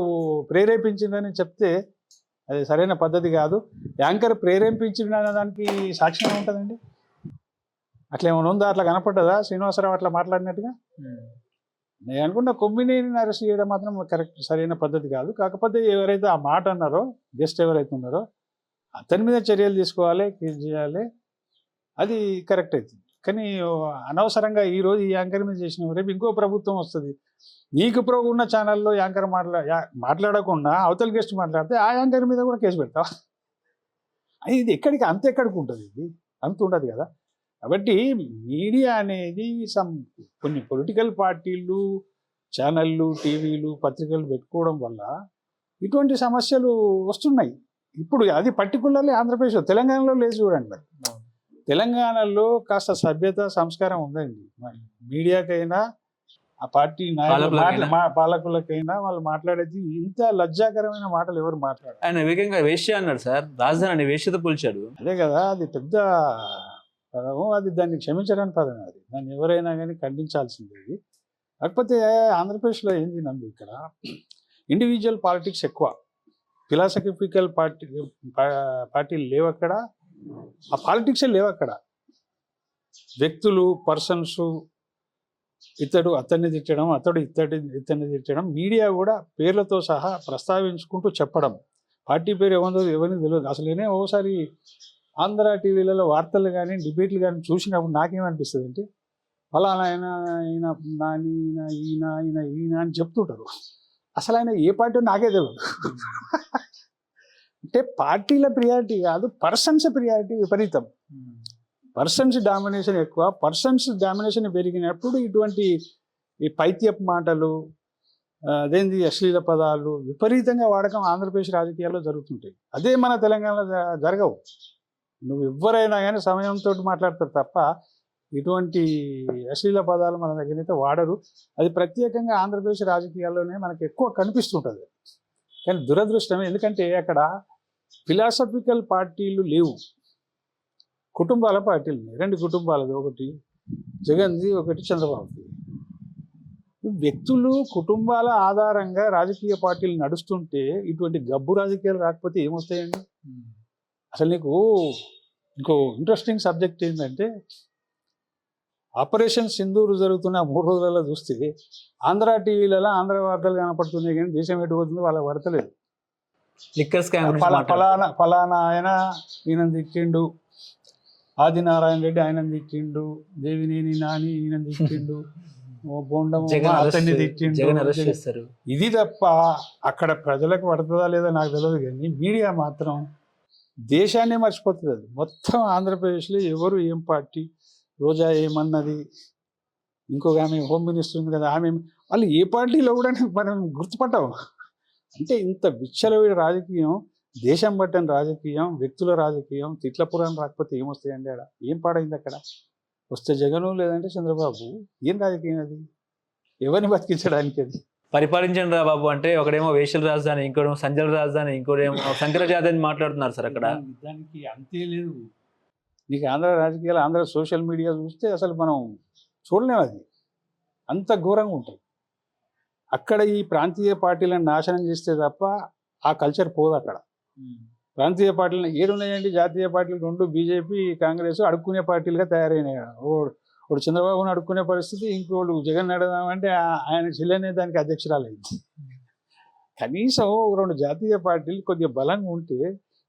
ప్రేరేపించిందని చెప్తే అది సరైన పద్ధతి కాదు. యాంకర్ ప్రేరేపించిన దానికి సాక్ష్యం ఉంటుందండి, అట్లా ఏమైనా ఉందా, అట్లా కనపడ్డదా శ్రీనివాసరావు అట్లా మాట్లాడినట్టుగా. నేను అనుకున్న కొమ్మినేని అరెస్ట్ చేయడం మాత్రం కరెక్ట్, సరైన పద్ధతి కాదు. కాకపోతే ఎవరైతే ఆ మాట అన్నారో, గెస్ట్ ఎవరైతే ఉన్నారో అతని మీద చర్యలు తీసుకోవాలి, కేసు చేయాలి, అది కరెక్ట్ అవుతుంది. కానీ అనవసరంగా ఈరోజు ఈ యాంకర్ మీద చేసిన రేపు ఇంకో ప్రభుత్వం వస్తుంది, నీకు ప్రో ఉన్న ఛానల్లో యాంకర్ మాట్లాడకుండా అవతల గెస్ట్ మాట్లాడితే ఆ యాంకర్ మీద కూడా కేసు పెడతావా. ఇది ఎక్కడికి ఎక్కడికి ఉంటుంది, ఇది అంత ఉండదు కదా. కాబట్టి మీడియా అనేది కొన్ని పొలిటికల్ పార్టీలు, ఛానళ్ళు, టీవీలు, పత్రికలు పెట్టుకోవడం వల్ల ఇటువంటి సమస్యలు వస్తున్నాయి. ఇప్పుడు అది పర్టికులర్లీ ఆంధ్రప్రదేశ్లో, తెలంగాణలో లేదు చూడండి. మరి తెలంగాణలో కాస్త సభ్యత, సంస్కారం ఉందండి. మీడియాకైనా ఆ పార్టీ నాయకులు పాలకులకైనా వాళ్ళు మాట్లాడేది ఇంత లజ్జాకరమైన మాటలు ఎవరు మాట్లాడారు. ఆయన వేగంగా వేశ్య అన్నాడు సార్, రాజధాని వేశ్యత పోల్చాడు. అదే కదా, అది పెద్ద పదము, అది దాన్ని క్షమించడానికి పదం, అది దాన్ని ఎవరైనా కానీ ఖండించాల్సిందే. కాకపోతే ఆంధ్రప్రదేశ్లో ఏంది నందు, ఇక్కడ ఇండివిజువల్ పాలిటిక్స్ ఎక్కువ, ఫిలాసఫికల్ పార్టీలు లేవు అక్కడ, ఆ పాలిటిక్సే లేవు అక్కడ. వ్యక్తులు, పర్సన్స్, ఇతడు అతన్ని తిట్టడం, అతడు ఇతన్ని తిట్టడం, మీడియా కూడా పేర్లతో సహా ప్రస్తావించుకుంటూ చెప్పడం, పార్టీ పేరు ఎవరిని తెలియదు అసలేనే. ఓసారి ఆంధ్ర టీవీలలో వార్తలు కానీ డిబేట్లు కానీ చూసినప్పుడు నాకేమనిపిస్తుంది అంటే, ఫలానా ఆయన నాని ఈయన అని చెప్తుంటారు, అసలు ఆయన ఏ పార్టీ నాకే తెలియదు. అంటే పార్టీల ప్రియారిటీ కాదు, పర్సన్స్ ప్రియారిటీ విపరీతం. పర్సన్స్ డామినేషన్ ఎక్కువ. పర్సన్స్ డామినేషన్ పెరిగినప్పుడు ఇటువంటి ఈ పైత్యపు మాటలు, అదేంటి అశ్లీల పదాలు విపరీతంగా వాడకం ఆంధ్రప్రదేశ్ రాజకీయాల్లో జరుగుతుంటాయి. అదే మన తెలంగాణలో జరగవు. నువ్వు ఎవరైనా కానీ సమయంతో మాట్లాడతారు తప్ప ఇటువంటి అశ్లీల పదాలు మన దగ్గర అయితే వాడరు. అది ప్రత్యేకంగా ఆంధ్రప్రదేశ్ రాజకీయాల్లోనే మనకు ఎక్కువ కనిపిస్తుంటుంది. కానీ దురదృష్టం, ఎందుకంటే అక్కడ ఫిలాసఫికల్ పార్టీలు లేవు, కుటుంబాల పార్టీలు ఉన్నాయి. 2 కుటుంబాలది, ఒకటి జగన్ది, ఒకటి చంద్రబాబుది. వ్యక్తులు, కుటుంబాల ఆధారంగా రాజకీయ పార్టీలు నడుస్తుంటే ఇటువంటి గబ్బు రాజకీయాలు రాకపోతే ఏమొస్తాయండి. అసలు నీకు ఇంకో ఇంట్రెస్టింగ్ సబ్జెక్ట్ ఏంటంటే, ఆపరేషన్ సింధూర్ జరుగుతున్న 3 రోజులలో చూస్తే ఆంధ్ర టీవీలలో ఆంధ్ర వార్తలు కనపడుతున్నాయి, కానీ దేశం ఎటు పోతుందో వాళ్ళకి పడతలేదు. ఫలానా ఆయన ఈయన తిట్టిండు, ఆదినారాయణ రెడ్డి ఆయన తిట్టిండు, దేవినేని నాని ఈయన తిట్టిండు, అతన్ని తిట్టిండు. ఇది తప్ప అక్కడ ప్రజలకు పడుతుందా లేదా నాకు తెలియదు, కానీ మీడియా మాత్రం దేశాన్నే మర్చిపోతుంది. అది మొత్తం ఆంధ్రప్రదేశ్లో ఎవరు ఏం పార్టీ, రోజా ఏమన్నది, ఇంకొక ఆమె హోమ్ మినిస్టర్ ఉంది కదా, ఆమె వాళ్ళు ఏ పార్టీలో కూడా మనం గుర్తుపట్టాము. అంటే ఇంత విచ్చలవిడి రాజకీయం, దేశం పట్టని రాజకీయం, వ్యక్తుల రాజకీయం, తిట్ల పురాణం రాకపోతే ఏమొస్తాయండి. ఆడ ఏం పాడైంది అక్కడ? వస్తే జగను, లేదంటే చంద్రబాబు. ఏం రాజకీయం అది? ఎవరిని బతికించడానికి అది? పరిపాలించండి రా బాబు అంటే ఒకడేమో వేషల రాజధాని, ఇంకోటేమో సంజల రాజధాని, ఇంకోటేమో శంకరాచార్య అని మాట్లాడుతున్నారు సార్. అక్కడ దానికి అంతే లేదు. నీకు ఆంధ్ర రాజకీయాలు, ఆంధ్ర సోషల్ మీడియా చూస్తే అసలు మనం చూడలేము, అది అంత ఘోరంగా ఉంటుంది. అక్కడ ఈ ప్రాంతీయ పార్టీలను నాశనం చేస్తే తప్ప ఆ కల్చర్ పోదు అక్కడ. ప్రాంతీయ పార్టీలను ఏడున్నాయండి, జాతీయ పార్టీలు 2, బీజేపీ, కాంగ్రెస్ అడుక్కునే పార్టీలుగా తయారైనాయి. ఒకడు చంద్రబాబును అడుక్కునే పరిస్థితి, ఇంకోడు జగన్ అడదామంటే ఆయన చెల్లెనే దానికి అధ్యక్షురాలైంది. కనీసం 2 జాతీయ పార్టీలు కొద్దిగా బలంగా ఉంటే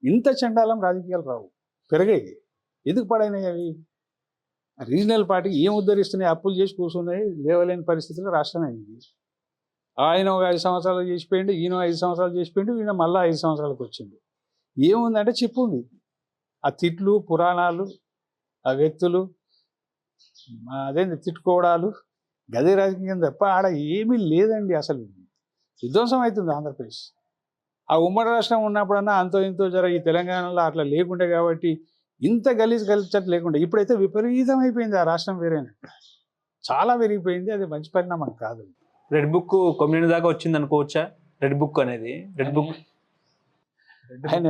ఇంత చండాలం రాజకీయాలు రావు, పెరిగాయి. ఎందుకు పడైనాయి అవి? రీజనల్ పార్టీ ఏం ఉద్ధరిస్తున్నాయి? అప్పులు చేసి కూర్చున్నాయి, లేవలేని పరిస్థితుల్లో రాష్ట్రం అయింది. ఆయన ఒక 5 సంవత్సరాలు చేసిపోయిండు, ఈయన 5 సంవత్సరాలు చేసిపోయిండు, ఈయన మళ్ళీ 5 సంవత్సరాలకు వచ్చిండు. ఏముందంటే చెప్పు ఉంది, ఆ తిట్లు, పురాణాలు, ఆ వ్యక్తులు, అదేంటి తిట్టుకోవడాలు, గదే రాజకీయం తప్ప ఆడ ఏమీ లేదండి. అసలు విధ్వంసం అవుతుంది ఆంధ్రప్రదేశ్. ఆ ఉమ్మడి రాష్ట్రం ఉన్నప్పుడన్నా అంతో ఇంతో ఈ తెలంగాణలో అట్లా లేకుండే కాబట్టి ఇంత గలీజ్ కల్చర్ లేకుండా, ఇప్పుడైతే విపరీతం అయిపోయింది ఆ రాష్ట్రం వేరేనా. చాలా పెరిగిపోయింది. అది మంచి పరిణామం కాదు. రెడ్ బుక్ కొమ్మిది దాకా వచ్చింది అనుకోవచ్చా? రెడ్ బుక్ అనేది రెడ్ బుక్ ఆయన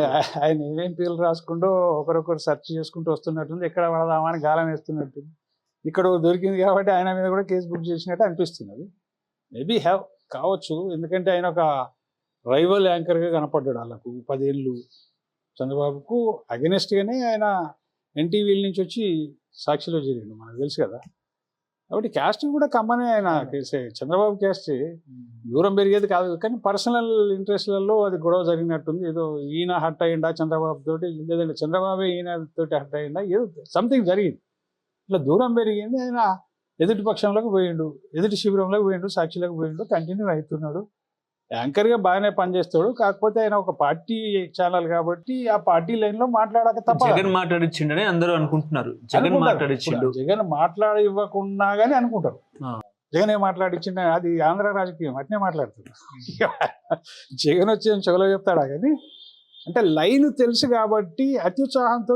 ఏమేం పేర్లు రాసుకుంటూ ఒకరొకరు సెర్చ్ చేసుకుంటూ వస్తున్నట్టుంది. ఎక్కడ పడదామా అని గాలం వేస్తున్నట్టుంది. ఇక్కడ దొరికింది కాబట్టి ఆయన మీద కూడా కేసు బుక్ చేసినట్టు అనిపిస్తున్నది. మేబీ కావచ్చు. ఎందుకంటే ఆయన ఒక రైవల్ యాంకర్గా కనపడ్డాడు వాళ్ళకు 10 ఏళ్ళు. చంద్రబాబుకు అగెనిస్ట్గానే ఆయన ఎన్టీవీల నుంచి వచ్చి సాక్షిలో చేరిండు, మనకు తెలుసు కదా. కాబట్టి క్యాస్ట్ కూడా కమ్మనే ఆయన చంద్రబాబు క్యాస్ట్. దూరం పెరిగేది కాదు, కానీ పర్సనల్ ఇంట్రెస్ట్లలో అది గొడవ జరిగినట్టుంది. ఏదో ఈయన హర్ట్ అయ్యిందా చంద్రబాబు తోటి, లేదంటే చంద్రబాబే ఈయన తోటి హర్ట్ అయ్యిందా, ఏదో సంథింగ్ జరిగింది. ఇట్లా దూరం పెరిగింది. ఆయన ఎదుటి పక్షంలోకి పోయిండు, ఎదుటి శిబిరంలోకి పోయిండు, సాక్షిలోకి పోయిండు, కంటిన్యూ అవుతున్నాడు. యాంకర్గా బాగానే పనిచేస్తాడు. కాకపోతే ఆయన ఒక పార్టీ ఛానల్ కాబట్టి ఆ పార్టీ లైన్లో మాట్లాడక తప్ప. జగన్ మాట్లాడిచ్చిండని అందరూ అనుకుంటున్నారు. జగన్ మాట్లాడి ఇవ్వకుండా కానీ అనుకుంటారు. జగన్ ఏం మాట్లాడిచ్చిండ, అది ఆంధ్ర రాజకీయం అట్నే మాట్లాడుతుంది. జగన్ వచ్చి చెవులో చెప్తాడా కానీ, అంటే లైన్ తెలుసు కాబట్టి అత్యుత్సాహంతో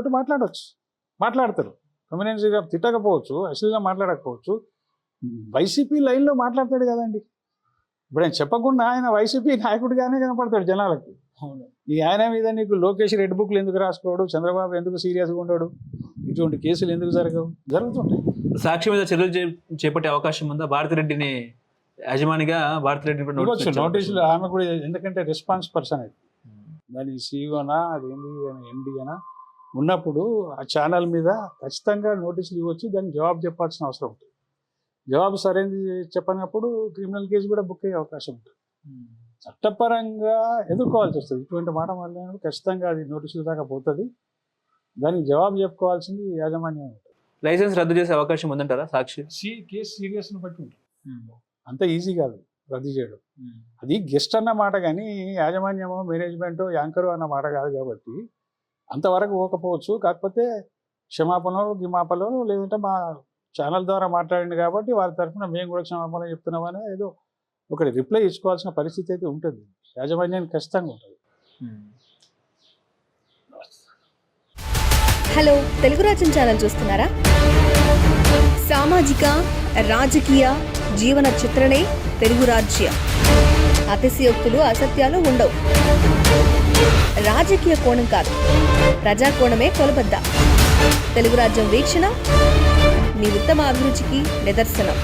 మాట్లాడతారు. కమ్యూనిటీగా తిట్టకపోవచ్చు, అసలుగా మాట్లాడకపోవచ్చు. వైసీపీ లైన్లో మాట్లాడతాడు కదండి. ఇప్పుడు ఆయన చెప్పకుండా ఆయన వైసీపీ నాయకుడిగానే కనపడతాడు జనాలకు. ఈ ఆయన మీద నీకు లోకేష్ రెడ్ బుక్లు ఎందుకు రాసుకోడు, చంద్రబాబు ఎందుకు సీరియస్గా ఉండడు, ఇటువంటి కేసులు ఎందుకు జరుగుతుంటాయి. సాక్షి మీద చర్యలు చేపట్టే అవకాశం ఉందా? భారతిరెడ్డిని యజమానిగా భారతిరెడ్డి నోటీసులు ఆమె కూడా, ఎందుకంటే రెస్పాన్స్ పర్సన్ అది. దాని సీఈఓనా అదేంటి ఎండి అనా ఉన్నప్పుడు ఆ ఛానల్ మీద ఖచ్చితంగా నోటీసులు ఇవ్వచ్చు, దానికి జవాబు చెప్పాల్సిన అవసరం ఉంటుంది. జవాబు సరైనది చెప్పనప్పుడు క్రిమినల్ కేసు కూడా బుక్ అయ్యే అవకాశం ఉంటుంది. చట్టపరంగా ఎదుర్కోవాల్సి వస్తుంది. ఇటువంటి మాట వల్ల ఖచ్చితంగా అది నోటీసులు దాకా పోతుంది. దానికి జవాబు చెప్పుకోవాల్సింది యాజమాన్యం ఉంటుంది. లైసెన్స్ రద్దు చేసే అవకాశం ఉందంటారా సాక్షి? కేసు సీరియస్ని బట్టి ఉంటుంది. అంత ఈజీ కాదు రద్దు చేయడం. అది గెస్ట్ అన్న మాట కానీ యాజమాన్యమో మేనేజ్మెంటో యాంకరు అన్న మాట కాదు కాబట్టి అంతవరకు పోకపోవచ్చు. కాకపోతే క్షమాపణలో లేదంటే మా ఛానల్ ద్వారా మాట్లాడింది కాబట్టి వారి తరఫున మేము కూడా క్షమాపణ చెప్తున్నామని ఏదో ఒకటి రిప్లై ఇచ్చుకోవాల్సిన పరిస్థితి అయితే ఉంటుంది. యాజమాన్యానికి ఖచ్చితంగా ఉంటుంది. హలో, తెలుగు రాజ్యం ఛానల్ చూస్తున్నారా? సామాజిక, రాజకీయ, జీవన చిత్రణే తెలుగు రాజ్యం. అతిశయోక్తులు, అసత్యాలు ఉండవు. రాజకీయ కోణం కాదు, ప్రజా కోణమే కొలబద్ద. తెలుగు రాజ్యం వీక్షణ మీ ఉత్తమ అభిరుచికి నిదర్శనం.